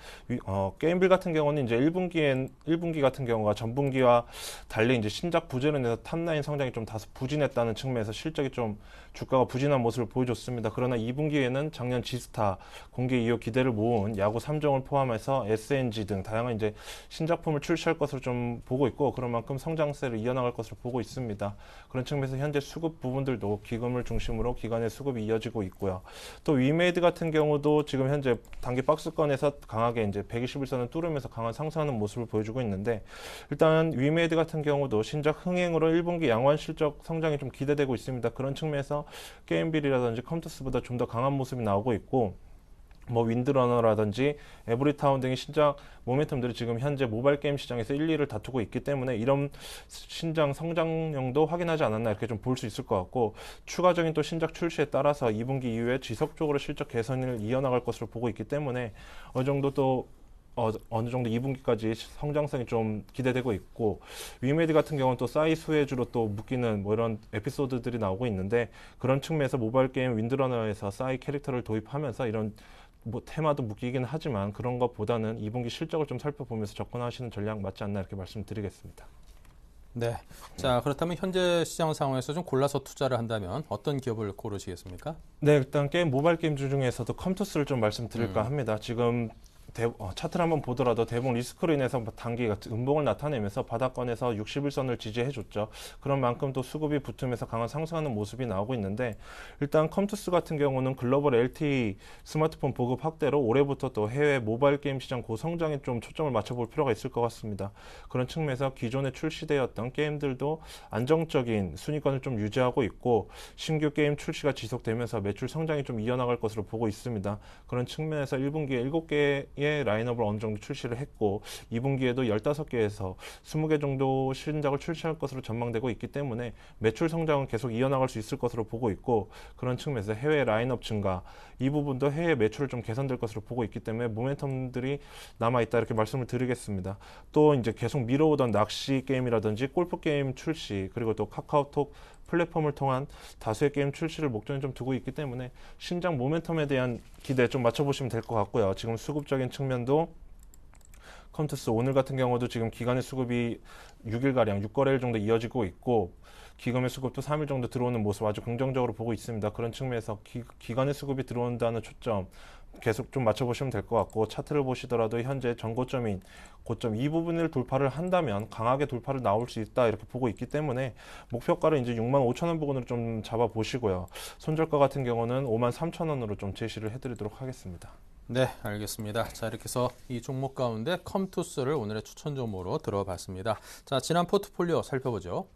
게임빌 같은 경우는 이제 1분기 같은 경우가 전분기와 달리 이제 신작 부재로 인해서 탑라인 성장이 좀 다소 부진했다는 측면에서 실적이 좀 주가가 부진한 모습을 보여줬습니다. 그러나 2분기에는 작년 지스타 공개 이후 기대를 모은 야구 3종을 포함해서 SNG 등 다양한 이제 신작품을 출시할 것으로 좀 보고 있고 그런 만큼 성장세를 이어나갈 것으로 보고 있습니다. 그런 측면에서 현재 수급 부분들도 기금을 중심으로 기관의 수급이 이어지고 있고요. 또 위메드 같은 경우도 지금 현재 단기 박스권에서 강하게 이제 121선을 뚫으면서 강한 상승하는 모습을 보여주고 있는데 일단 위메드 같은 경우도 신작 흥행으로 1분기 양호한 실적 성장이 좀 기대되고 있습니다. 그런 측면에서 게임빌이라든지 컴투스보다 좀 더 강한 모습이 나오고 있고 뭐 윈드러너라든지 에브리타운 등의 신작 모멘텀들이 지금 현재 모바일 게임 시장에서 1, 2를 다투고 있기 때문에 이런 신작 성장력도 확인하지 않았나 이렇게 좀 볼 수 있을 것 같고 추가적인 또 신작 출시에 따라서 2분기 이후에 지속적으로 실적 개선을 이어나갈 것으로 보고 있기 때문에 어느 정도 2분기까지 성장성이 좀 기대되고 있고 위메디 같은 경우는 또 싸이 수혜주로 또 묶이는 뭐 이런 에피소드들이 나오고 있는데 그런 측면에서 모바일 게임 윈드러너에서 싸이 캐릭터를 도입하면서 이런 뭐 테마도 묶이긴 하지만 그런 것보다는 2분기 실적을 좀 살펴보면서 접근하시는 전략 맞지 않나 이렇게 말씀드리겠습니다. 네. 자, 그렇다면 현재 시장 상황에서 좀 골라서 투자를 한다면 어떤 기업을 고르시겠습니까? 네, 일단 모바일 게임주 중에서도 컴투스를 좀 말씀드릴까 합니다. 지금 차트를 한번 보더라도 대부분 리스크로 인해서 단기 음봉을 나타내면서 바닥권에서 61선을 지지해줬죠. 그런 만큼 또 수급이 붙으면서 강한 상승하는 모습이 나오고 있는데 일단 컴투스 같은 경우는 글로벌 LTE 스마트폰 보급 확대로 올해부터 또 해외 모바일 게임 시장 고성장에 좀 초점을 맞춰볼 필요가 있을 것 같습니다. 그런 측면에서 기존에 출시되었던 게임들도 안정적인 순위권을 좀 유지하고 있고 신규 게임 출시가 지속되면서 매출 성장이 좀 이어나갈 것으로 보고 있습니다. 그런 측면에서 1분기에 7개의 라인업을 어느 정도 출시를 했고 2분기에도 15개에서 20개 정도 신작을 출시할 것으로 전망되고 있기 때문에 매출 성장은 계속 이어나갈 수 있을 것으로 보고 있고 그런 측면에서 해외 라인업 증가 이 부분도 해외 매출을 좀 개선될 것으로 보고 있기 때문에 모멘텀들이 남아있다 이렇게 말씀을 드리겠습니다. 또 이제 계속 미뤄오던 낚시 게임이라든지 골프 게임 출시 그리고 또 카카오톡 플랫폼을 통한 다수의 게임 출시를 목전에 좀 두고 있기 때문에 신작 모멘텀에 대한 기대 좀 맞춰보시면 될 것 같고요. 지금 수급적인 측면도 컴투스 오늘 같은 경우도 지금 기간의 수급이 6일가량 6거래일 정도 이어지고 있고 기금의 수급도 3일 정도 들어오는 모습 아주 긍정적으로 보고 있습니다. 그런 측면에서 기간의 수급이 들어온다는 초점 계속 좀 맞춰보시면 될 것 같고 차트를 보시더라도 현재 전고점인 고점 이 부분을 돌파를 한다면 강하게 돌파를 나올 수 있다 이렇게 보고 있기 때문에 목표가를 이제 65,000원 부근으로 좀 잡아보시고요. 손절가 같은 경우는 53,000원으로 좀 제시를 해드리도록 하겠습니다. 네, 알겠습니다. 자, 이렇게 해서 이 종목 가운데 컴투스를 오늘의 추천 종목으로 들어봤습니다. 자, 지난 포트폴리오 살펴보죠.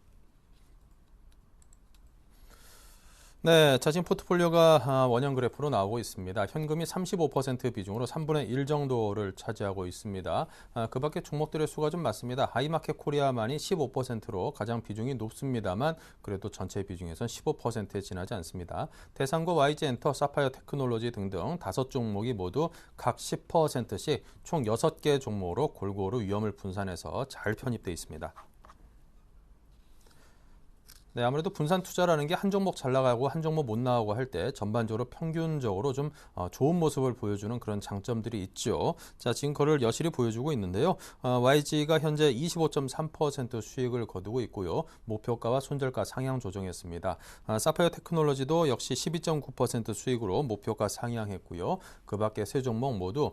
네, 자 지금 포트폴리오가 원형 그래프로 나오고 있습니다. 현금이 35% 비중으로 3분의 1 정도를 차지하고 있습니다. 그 밖에 종목들의 수가 좀 많습니다. 하이마켓 코리아만이 15%로 가장 비중이 높습니다만 그래도 전체 비중에선 15%에 지나지 않습니다. 대상고 YG엔터, 사파이어 테크놀로지 등등 5종목이 모두 각 10%씩 총 6개 종목으로 골고루 위험을 분산해서 잘 편입되어 있습니다. 네, 아무래도 분산 투자라는 게 한 종목 잘 나가고 한 종목 못 나가고 할 때 전반적으로 평균적으로 좀 좋은 모습을 보여주는 그런 장점들이 있죠. 자, 지금 그걸 여실히 보여주고 있는데요. YG가 현재 25.3% 수익을 거두고 있고요. 목표가와 손절가 상향 조정했습니다. 사파이어 테크놀로지도 역시 12.9% 수익으로 목표가 상향했고요. 그 밖에 세 종목 모두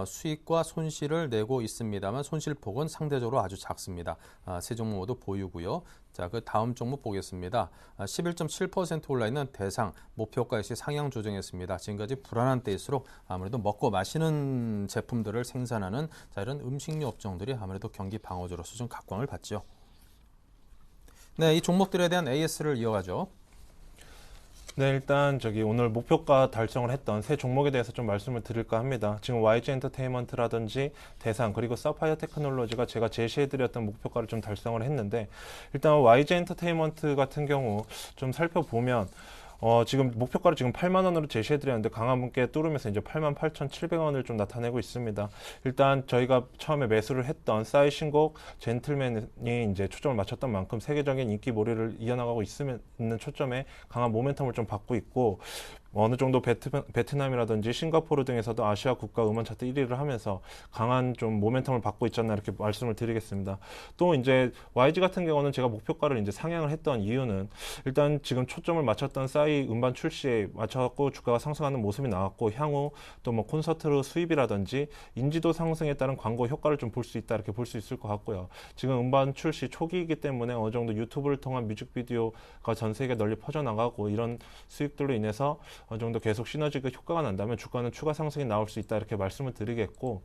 수익과 손실을 내고 있습니다만 손실폭은 상대적으로 아주 작습니다. 세 종목 모두 보유고요. 자, 그 다음 종목 보겠습니다. 11.7% 올라있는 대상 목표가 역시 상향 조정했습니다. 지금까지 불안한 때일수록 아무래도 먹고 마시는 제품들을 생산하는 자, 이런 음식료 업종들이 아무래도 경기 방어주로서 좀 각광을 받죠. 네, 이 종목들에 대한 AS를 이어가죠. 네, 일단 오늘 목표가 달성을 했던 세 종목에 대해서 좀 말씀을 드릴까 합니다. 지금 YG 엔터테인먼트라든지 대상 그리고 사파이어 테크놀로지가 제가 제시해드렸던 목표가를 좀 달성을 했는데 일단 YG 엔터테인먼트 같은 경우 좀 살펴보면 지금 목표가를 지금 8만 원으로 제시해드렸는데 강한 분께 뚫으면서 이제 88,700원을 좀 나타내고 있습니다. 일단 저희가 처음에 매수를 했던 싸이 신곡 젠틀맨이 이제 초점을 맞췄던 만큼 세계적인 인기 몰이를 이어나가고 있는 초점에 강한 모멘텀을 좀 받고 있고 어느 정도 베트남이라든지 싱가포르 등에서도 아시아 국가 음원 차트 1위를 하면서 강한 좀 모멘텀을 받고 있지 않나 이렇게 말씀을 드리겠습니다. 또 이제 YG 같은 경우는 제가 목표가를 이제 상향을 했던 이유는 일단 지금 초점을 맞췄던 싸이 음반 출시에 맞춰갖고 주가가 상승하는 모습이 나왔고 향후 또 뭐 콘서트 수입이라든지 인지도 상승에 따른 광고 효과를 좀 볼 수 있다 이렇게 볼 수 있을 것 같고요. 지금 음반 출시 초기이기 때문에 어느 정도 유튜브를 통한 뮤직비디오가 전 세계 널리 퍼져나가고 이런 수익들로 인해서 어느 정도 계속 시너지가 효과가 난다면 주가는 추가 상승이 나올 수 있다 이렇게 말씀을 드리겠고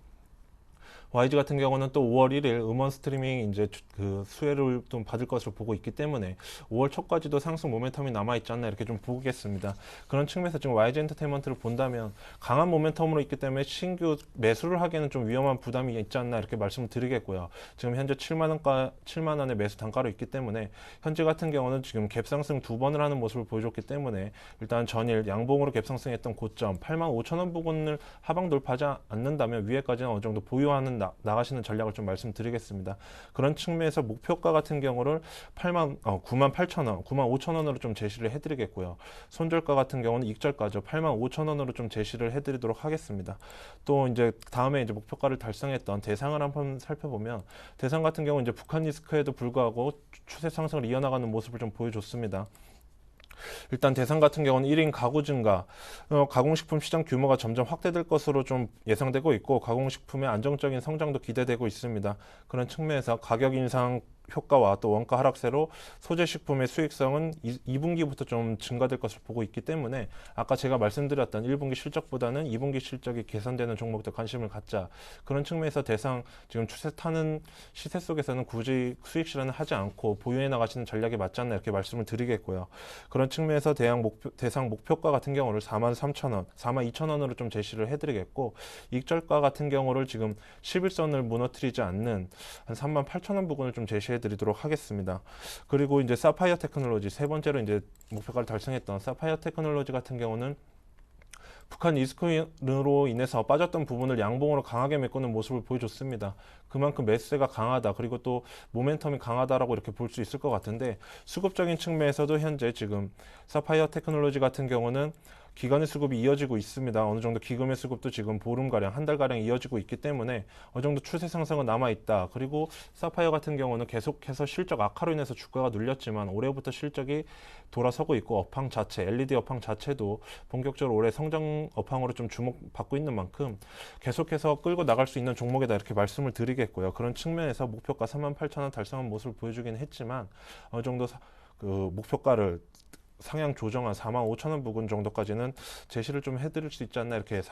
YG 같은 경우는 또 5월 1일 음원 스트리밍 이제 그 수혜를 좀 받을 것으로 보고 있기 때문에 5월 초까지도 상승 모멘텀이 남아 있지 않나 이렇게 좀 보겠습니다. 그런 측면에서 지금 YG 엔터테인먼트를 본다면 강한 모멘텀으로 있기 때문에 신규 매수를 하기에는 좀 위험한 부담이 있지 않나 이렇게 말씀을 드리겠고요. 지금 현재 7만 원의 매수 단가로 있기 때문에 현재 같은 경우는 지금 갭상승 2번을 하는 모습을 보여줬기 때문에 일단 전일 양봉으로 갭상승했던 고점 85,000원 부근을 하방 돌파하지 않는다면 위에까지는 어느 정도 보유하는 나가시는 전략을 좀 말씀드리겠습니다. 그런 측면에서 목표가 같은 경우를 98,000원, 95,000원으로 좀 제시를 해드리겠고요. 손절가 같은 경우는 익절가죠. 85,000원으로 좀 제시를 해드리도록 하겠습니다. 또 이제 다음에 이제 목표가를 달성했던 대상을 한번 살펴보면 대상 같은 경우 이제 북한 리스크에도 불구하고 추세 상승을 이어나가는 모습을 좀 보여줬습니다. 일단 대상 같은 경우는 1인 가구 증가, 가공식품 시장 규모가 점점 확대될 것으로 좀 예상되고 있고 가공식품의 안정적인 성장도 기대되고 있습니다. 그런 측면에서 가격 인상 효과와 또 원가 하락세로 소재식품의 수익성은 2분기부터 좀 증가될 것을 보고 있기 때문에 아까 제가 말씀드렸던 1분기 실적보다는 2분기 실적이 개선되는 종목들 관심을 갖자. 그런 측면에서 대상 지금 추세 타는 시세 속에서는 굳이 수익 실현을 하지 않고 보유해 나가시는 전략이 맞지 않나 이렇게 말씀을 드리겠고요. 그런 측면에서 대상 목표가 같은 경우를 43,000원, 42,000원으로 좀 제시를 해드리겠고 익절가 같은 경우를 지금 11선을 무너뜨리지 않는 한 38,000원 부근을 좀 제시해 드리도록 하겠습니다. 그리고 이제 사파이어 테크놀로지 세 번째로 이제 목표가를 달성했던 사파이어 테크놀로지 같은 경우는 북한 리스크로 인해서 빠졌던 부분을 양봉으로 강하게 메꾸는 모습을 보여줬습니다. 그만큼 매수세가 강하다 그리고 또 모멘텀이 강하다라고 이렇게 볼 수 있을 것 같은데 수급적인 측면에서도 현재 지금 사파이어 테크놀로지 같은 경우는 기관의 수급이 이어지고 있습니다. 어느 정도 기금의 수급도 지금 보름가량, 한 달가량 이어지고 있기 때문에 어느 정도 추세 상승은 남아있다. 그리고 사파이어 같은 경우는 계속해서 실적 악화로 인해서 주가가 눌렸지만 올해부터 실적이 돌아서고 있고 업황 자체, LED 업황 자체도 본격적으로 올해 성장 업황으로 좀 주목받고 있는 만큼 계속해서 끌고 나갈 수 있는 종목이다 이렇게 말씀을 드리겠고요. 그런 측면에서 목표가 38,000원 달성한 모습을 보여주긴 했지만 어느 정도 그 목표가를 상향 조정한 45,000원 부근 정도까지는 제시를 좀 해드릴 수 있지 않나 이렇게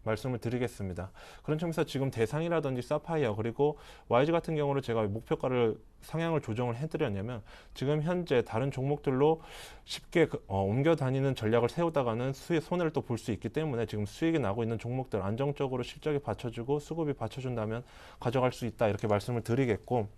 말씀을 드리겠습니다. 그런 측면에서 지금 대상이라든지 사파이어 그리고 YG 같은 경우는 제가 목표가를 상향을 조정을 해드렸냐면 지금 현재 다른 종목들로 쉽게 옮겨 다니는 전략을 세우다가는 수익 손해를 또 볼 수 있기 때문에 지금 수익이 나고 있는 종목들 안정적으로 실적이 받쳐주고 수급이 받쳐준다면 가져갈 수 있다 이렇게 말씀을 드리겠고,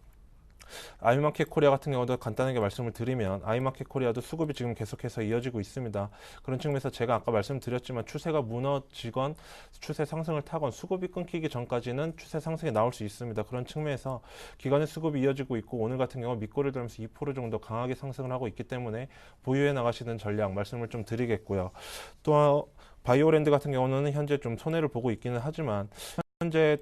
아이마켓 코리아 같은 경우도 간단하게 말씀을 드리면 아이마켓 코리아도 수급이 지금 계속해서 이어지고 있습니다. 그런 측면에서 제가 아까 말씀드렸지만 추세가 무너지건 추세 상승을 타건 수급이 끊기기 전까지는 추세 상승이 나올 수 있습니다. 그런 측면에서 기관의 수급이 이어지고 있고 오늘 같은 경우 밑꼬리를 들면서 2% 정도 강하게 상승을 하고 있기 때문에 보유해 나가시는 전략 말씀을 좀 드리겠고요. 또 바이오랜드 같은 경우는 현재 좀 손해를 보고 있기는 하지만 현재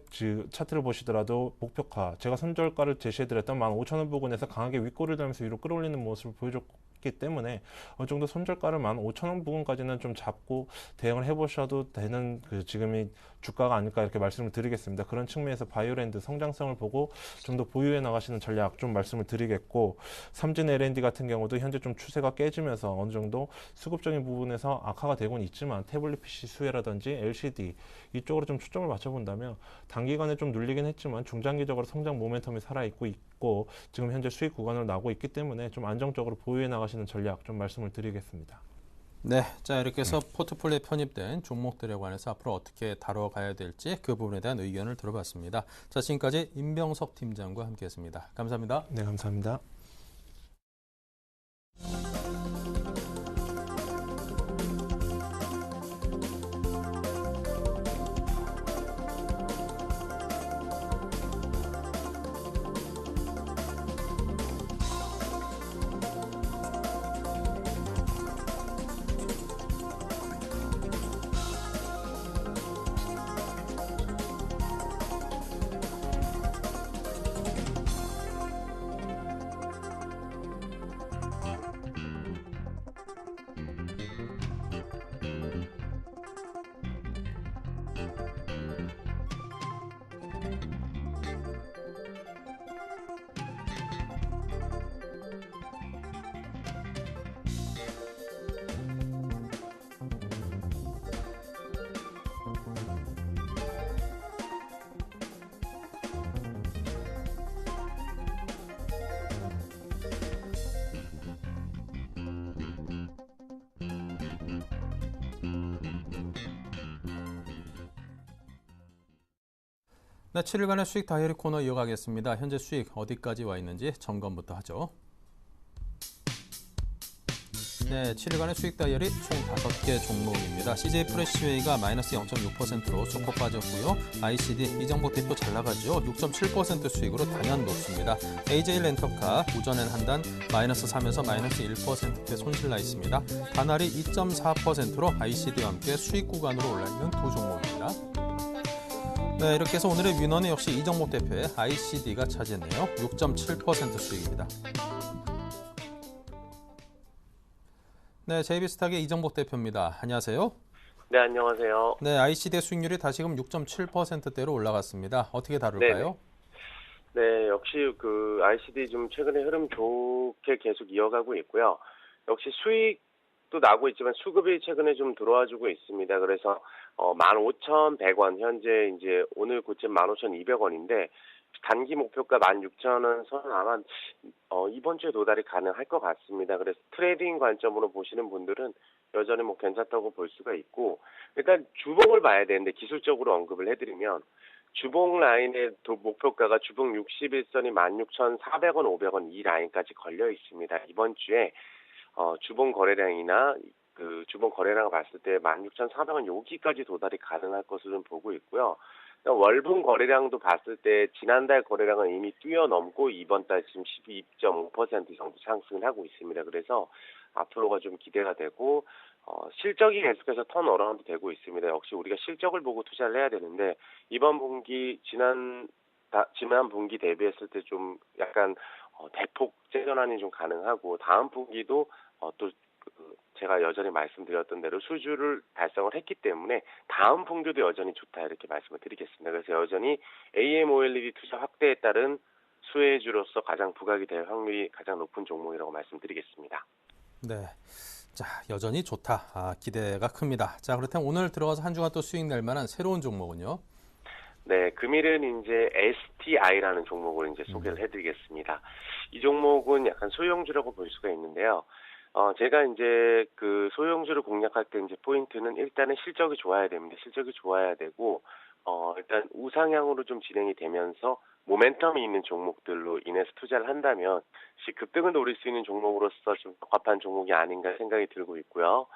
차트를 보시더라도 목표가 제가 손절가를 제시해드렸던 15,000원 부근에서 강하게 윗골을 들면서 위로 끌어올리는 모습을 보여줬기 때문에 어느 정도 손절가를 15,000원 부근까지는 좀 잡고 대응을 해보셔도 되는 지금이 주가가 아닐까 이렇게 말씀을 드리겠습니다. 그런 측면에서 바이오랜드 성장성을 보고 좀 더 보유해 나가시는 전략 좀 말씀을 드리겠고, 삼진 L&D 같은 경우도 현재 좀 추세가 깨지면서 어느 정도 수급적인 부분에서 악화가 되고는 있지만 태블릿 PC 수혜라든지 LCD 이쪽으로 좀 초점을 맞춰본다면 단기간에 좀 눌리긴 했지만 중장기적으로 성장 모멘텀이 살아있고 지금 현재 수익 구간으로 나오고 있기 때문에 좀 안정적으로 보유해 나가시는 전략 좀 말씀을 드리겠습니다. 네, 자 이렇게 해서 포트폴리오에 편입된 종목들에 관해서 앞으로 어떻게 다뤄가야 될지 그 부분에 대한 의견을 들어봤습니다. 자, 지금까지 임병석 팀장과 함께했습니다. 감사합니다. 네, 감사합니다. 네, 7일간의 수익 다이어리 코너 이어가겠습니다. 현재 수익 어디까지 와 있는지 점검부터 하죠. 네, 7일간의 수익 다이어리 총 5개 종목입니다. CJ 프레시웨이가 마이너스 0.6%로 소폭 빠졌고요. ICD 이정복 대표 잘 나가죠. 6.7% 수익으로 단연 높습니다. AJ 렌터카 오전엔 한단 마이너스 3에서 마이너스 1%의 손실 나 있습니다. 다날이 2.4%로 ICD와 함께 수익 구간으로 올라 있는 두 종목입니다. 네, 이렇게 해서 오늘의 위너는 역시 이정복 대표의 ICD가 차지했네요. 6.7% 수익입니다. 네, JB스탁의 이정복 대표입니다. 안녕하세요. 네, 안녕하세요. 네, ICD 수익률이 다시금 6.7%대로 올라갔습니다. 어떻게 다룰까요? 네, 역시 ICD 좀 최근에 흐름 좋게 계속 이어가고 있고요. 역시 수익도 나고 있지만 수급이 최근에 좀 들어와주고 있습니다. 그래서 15,100원 현재 이제 오늘 고점 15,200원인데 단기 목표가 16,000원 선 아마 이번 주에 도달이 가능할 것 같습니다. 그래서 트레이딩 관점으로 보시는 분들은 여전히 괜찮다고 볼 수가 있고, 일단 주봉을 봐야 되는데 기술적으로 언급을 해드리면 주봉 라인의 목표가가 주봉 61선이 16,400원, 500원 이 라인까지 걸려 있습니다. 이번 주에 주봉 거래량이나 주봉 거래량을 봤을 때 16,400원 여기까지 도달이 가능할 것으로 보고 있고요. 월봉 거래량도 봤을 때 지난달 거래량은 이미 뛰어넘고 이번 달 지금 12.5% 정도 상승을 하고 있습니다. 그래서 앞으로가 좀 기대가 되고 실적이 계속해서 턴어라운드 되고 있습니다. 역시 우리가 실적을 보고 투자를 해야 되는데 이번 분기 지난 분기 대비했을 때 좀 약간 대폭 재전환이 좀 가능하고 다음 분기도 또 제가 여전히 말씀드렸던 대로 수주를 달성을 했기 때문에 다음 분기도 여전히 좋다 이렇게 말씀을 드리겠습니다. 그래서 여전히 AMOLED 투자 확대에 따른 수혜주로서 가장 부각이 될 확률이 가장 높은 종목이라고 말씀드리겠습니다. 네. 자, 여전히 좋다. 기대가 큽니다. 자, 그렇다면 오늘 들어가서 한 주간 또 수익 낼 만한 새로운 종목은요? 네, 금일은 이제 STI라는 종목을 이제 소개를 해드리겠습니다. 이 종목은 약간 소형주라고 볼 수가 있는데요. 제가 이제 그 소형주를 공략할 때 이제 포인트는 일단은 실적이 좋아야 됩니다. 실적이 좋아야 되고, 일단 우상향으로 좀 진행이 되면서 모멘텀이 있는 종목들로 인해서 투자를 한다면 급등을 노릴 수 있는 종목으로서 좀 적합한 종목이 아닌가 생각이 들고 있고요.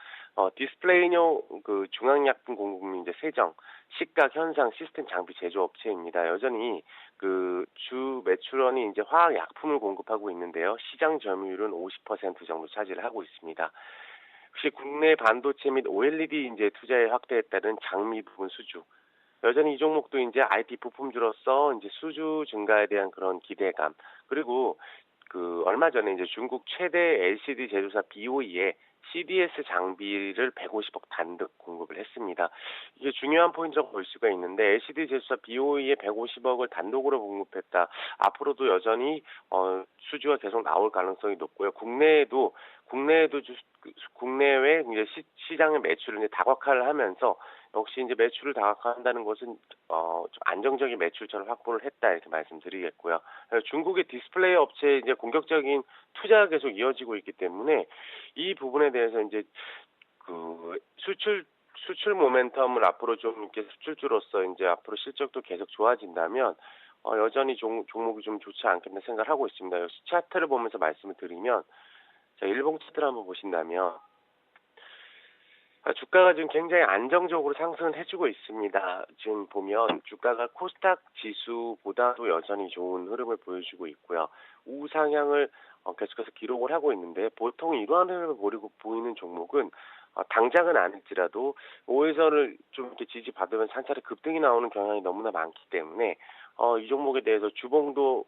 디스플레이용 그 중앙약품 공급은 이제 세정, 식각, 현상, 시스템 장비 제조업체입니다. 여전히 그 주 매출원이 이제 화학약품을 공급하고 있는데요. 시장 점유율은 50% 정도 차지를 하고 있습니다. 혹시 국내 반도체 및 OLED 이제 투자에 확대에 따른 장미 부분 수주. 여전히 이 종목도 이제 IT 부품주로서 이제 수주 증가에 대한 그런 기대감. 그리고 그 얼마 전에 이제 중국 최대 LCD 제조사 BOE에 CDS 장비를 150억 단독 공급을 했습니다. 이게 중요한 포인트라고 볼 수가 있는데 LCD 제조사 BOE에 150억을 단독으로 공급했다. 앞으로도 여전히 수주가 계속 나올 가능성이 높고요. 국내외 이제 시장의 매출을 이제 다각화를 하면서 역시 이제 매출을 다각화한다는 것은 좀 안정적인 매출처를 확보를 했다 이렇게 말씀드리겠고요. 중국의 디스플레이 업체에 이제 공격적인 투자가 계속 이어지고 있기 때문에 이 부분에 대해서 이제 그 수출 모멘텀을 앞으로 좀 이렇게 수출주로서 이제 앞으로 실적도 계속 좋아진다면 여전히 종목이 좀 좋지 않겠나 생각을 하고 있습니다. 역시 차트를 보면서 말씀을 드리면 자, 일봉 차트를 한번 보신다면 주가가 지금 굉장히 안정적으로 상승을 해주고 있습니다. 지금 보면 주가가 코스닥 지수보다도 여전히 좋은 흐름을 보여주고 있고요. 우상향을 계속해서 기록을 하고 있는데 보통 이러한 흐름을 보이는 종목은 당장은 아닐지라도 5일선을 좀 이렇게 지지받으면서 한 차례 급등이 나오는 경향이 너무나 많기 때문에 이 종목에 대해서 주봉도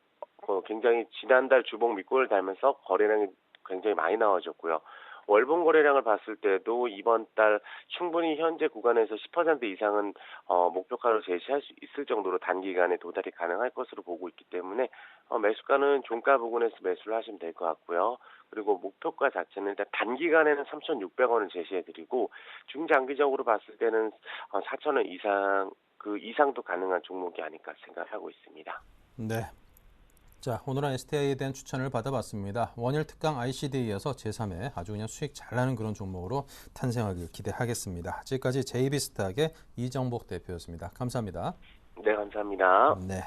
굉장히 지난달 주봉 밑골을 달면서 거래량이 굉장히 많이 나와졌고요. 월봉 거래량을 봤을 때도 이번 달 충분히 현재 구간에서 10% 이상은 목표가로 제시할 수 있을 정도로 단기간에 도달이 가능할 것으로 보고 있기 때문에 매수가는 종가 부근에서 매수를 하시면 될 것 같고요. 그리고 목표가 자체는 일단 단기간에는 3,600원을 제시해드리고 중장기적으로 봤을 때는 4,000원 이상 그 이상도 가능한 종목이 아닐까 생각하고 있습니다. 네. 자, 오늘은 STI에 대한 추천을 받아봤습니다. 원일 특강 ICD에서 제3회 아주 그냥 수익 잘 나는 그런 종목으로 탄생하길 기대하겠습니다. 지금까지 JB스탁의 이정복 대표였습니다. 감사합니다. 네, 감사합니다. 네.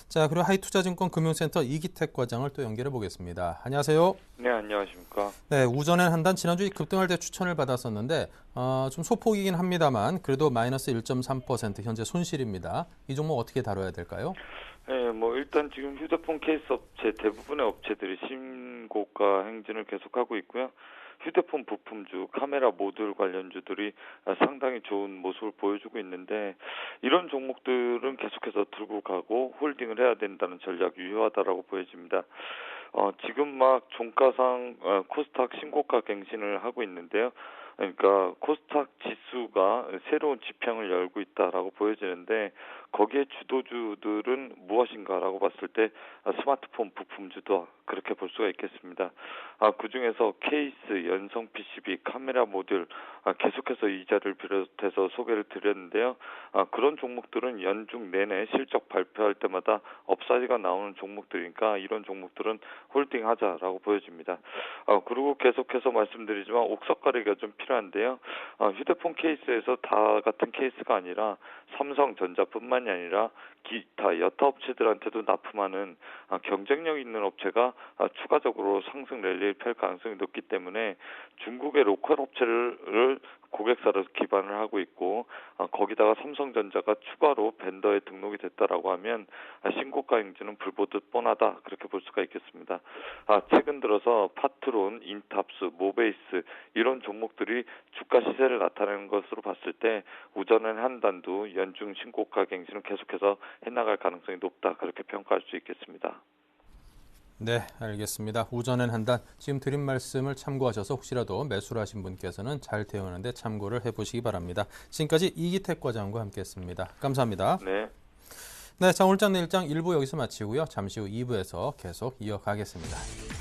자, 그리고 하이투자증권 금융센터 이기택 과장을 또 연결해 보겠습니다. 안녕하세요. 네, 안녕하십니까. 네, 우전엔 한단 지난주에 급등할 때 추천을 받았었는데 좀 소폭이긴 합니다만 그래도 마이너스 1.3% 현재 손실입니다. 이 종목 어떻게 다뤄야 될까요? 네, 일단 지금 휴대폰 케이스 업체 대부분의 업체들이 신고가 행진을 계속하고 있고요. 휴대폰 부품주, 카메라 모듈 관련주들이 상당히 좋은 모습을 보여주고 있는데 이런 종목들은 계속해서 들고 가고 홀딩을 해야 된다는 전략이 유효하다라고 보여집니다. 지금 막 종가상 코스닥 신고가 갱신을 하고 있는데요. 그러니까 코스닥 지수가 새로운 지평을 열고 있다라고 보여지는데 거기에 주도주들은 무엇인가라고 봤을 때 스마트폰 부품주도 그렇게 볼 수가 있겠습니다. 그중에서 케이스, 연성 PCB, 카메라 모듈 계속해서 이 자리를 비롯해서 소개를 드렸는데요. 그런 종목들은 연중 내내 실적 발표할 때마다 업사이드가 나오는 종목들이니까 이런 종목들은 홀딩하자라고 보여집니다. 그리고 계속해서 말씀드리지만 옥석 거래가 좀 필요한데요. 휴대폰 케이스에서 다 같은 케이스가 아니라 삼성전자뿐만이 아니라 기타 여타 업체들한테도 납품하는 경쟁력 있는 업체가 추가적으로 상승 랠리를 펼 가능성이 높기 때문에 중국의 로컬 업체를 고객사로 기반을 하고 있고 거기다가 삼성전자가 추가로 벤더에 등록이 됐다라고 하면 신고가 행진은 불보듯 뻔하다 그렇게 볼 수가 있겠습니다. 최근 들어서 파트론, 인탑스, 모베이스 이런 종목들이 주가 시세를 나타내는 것으로 봤을 때 우전엔 한단도 연중 신고가 갱신을 계속해서 해나갈 가능성이 높다 그렇게 평가할 수 있겠습니다. 네, 알겠습니다. 우전엔 한단 지금 드린 말씀을 참고하셔서 혹시라도 매수를 하신 분께서는 잘 대응하는데 참고를 해보시기 바랍니다. 지금까지 이기택 과장과 함께했습니다. 감사합니다. 네. 네, 자 오늘장 내일장 1부 여기서 마치고요. 잠시 후 2부에서 계속 이어가겠습니다.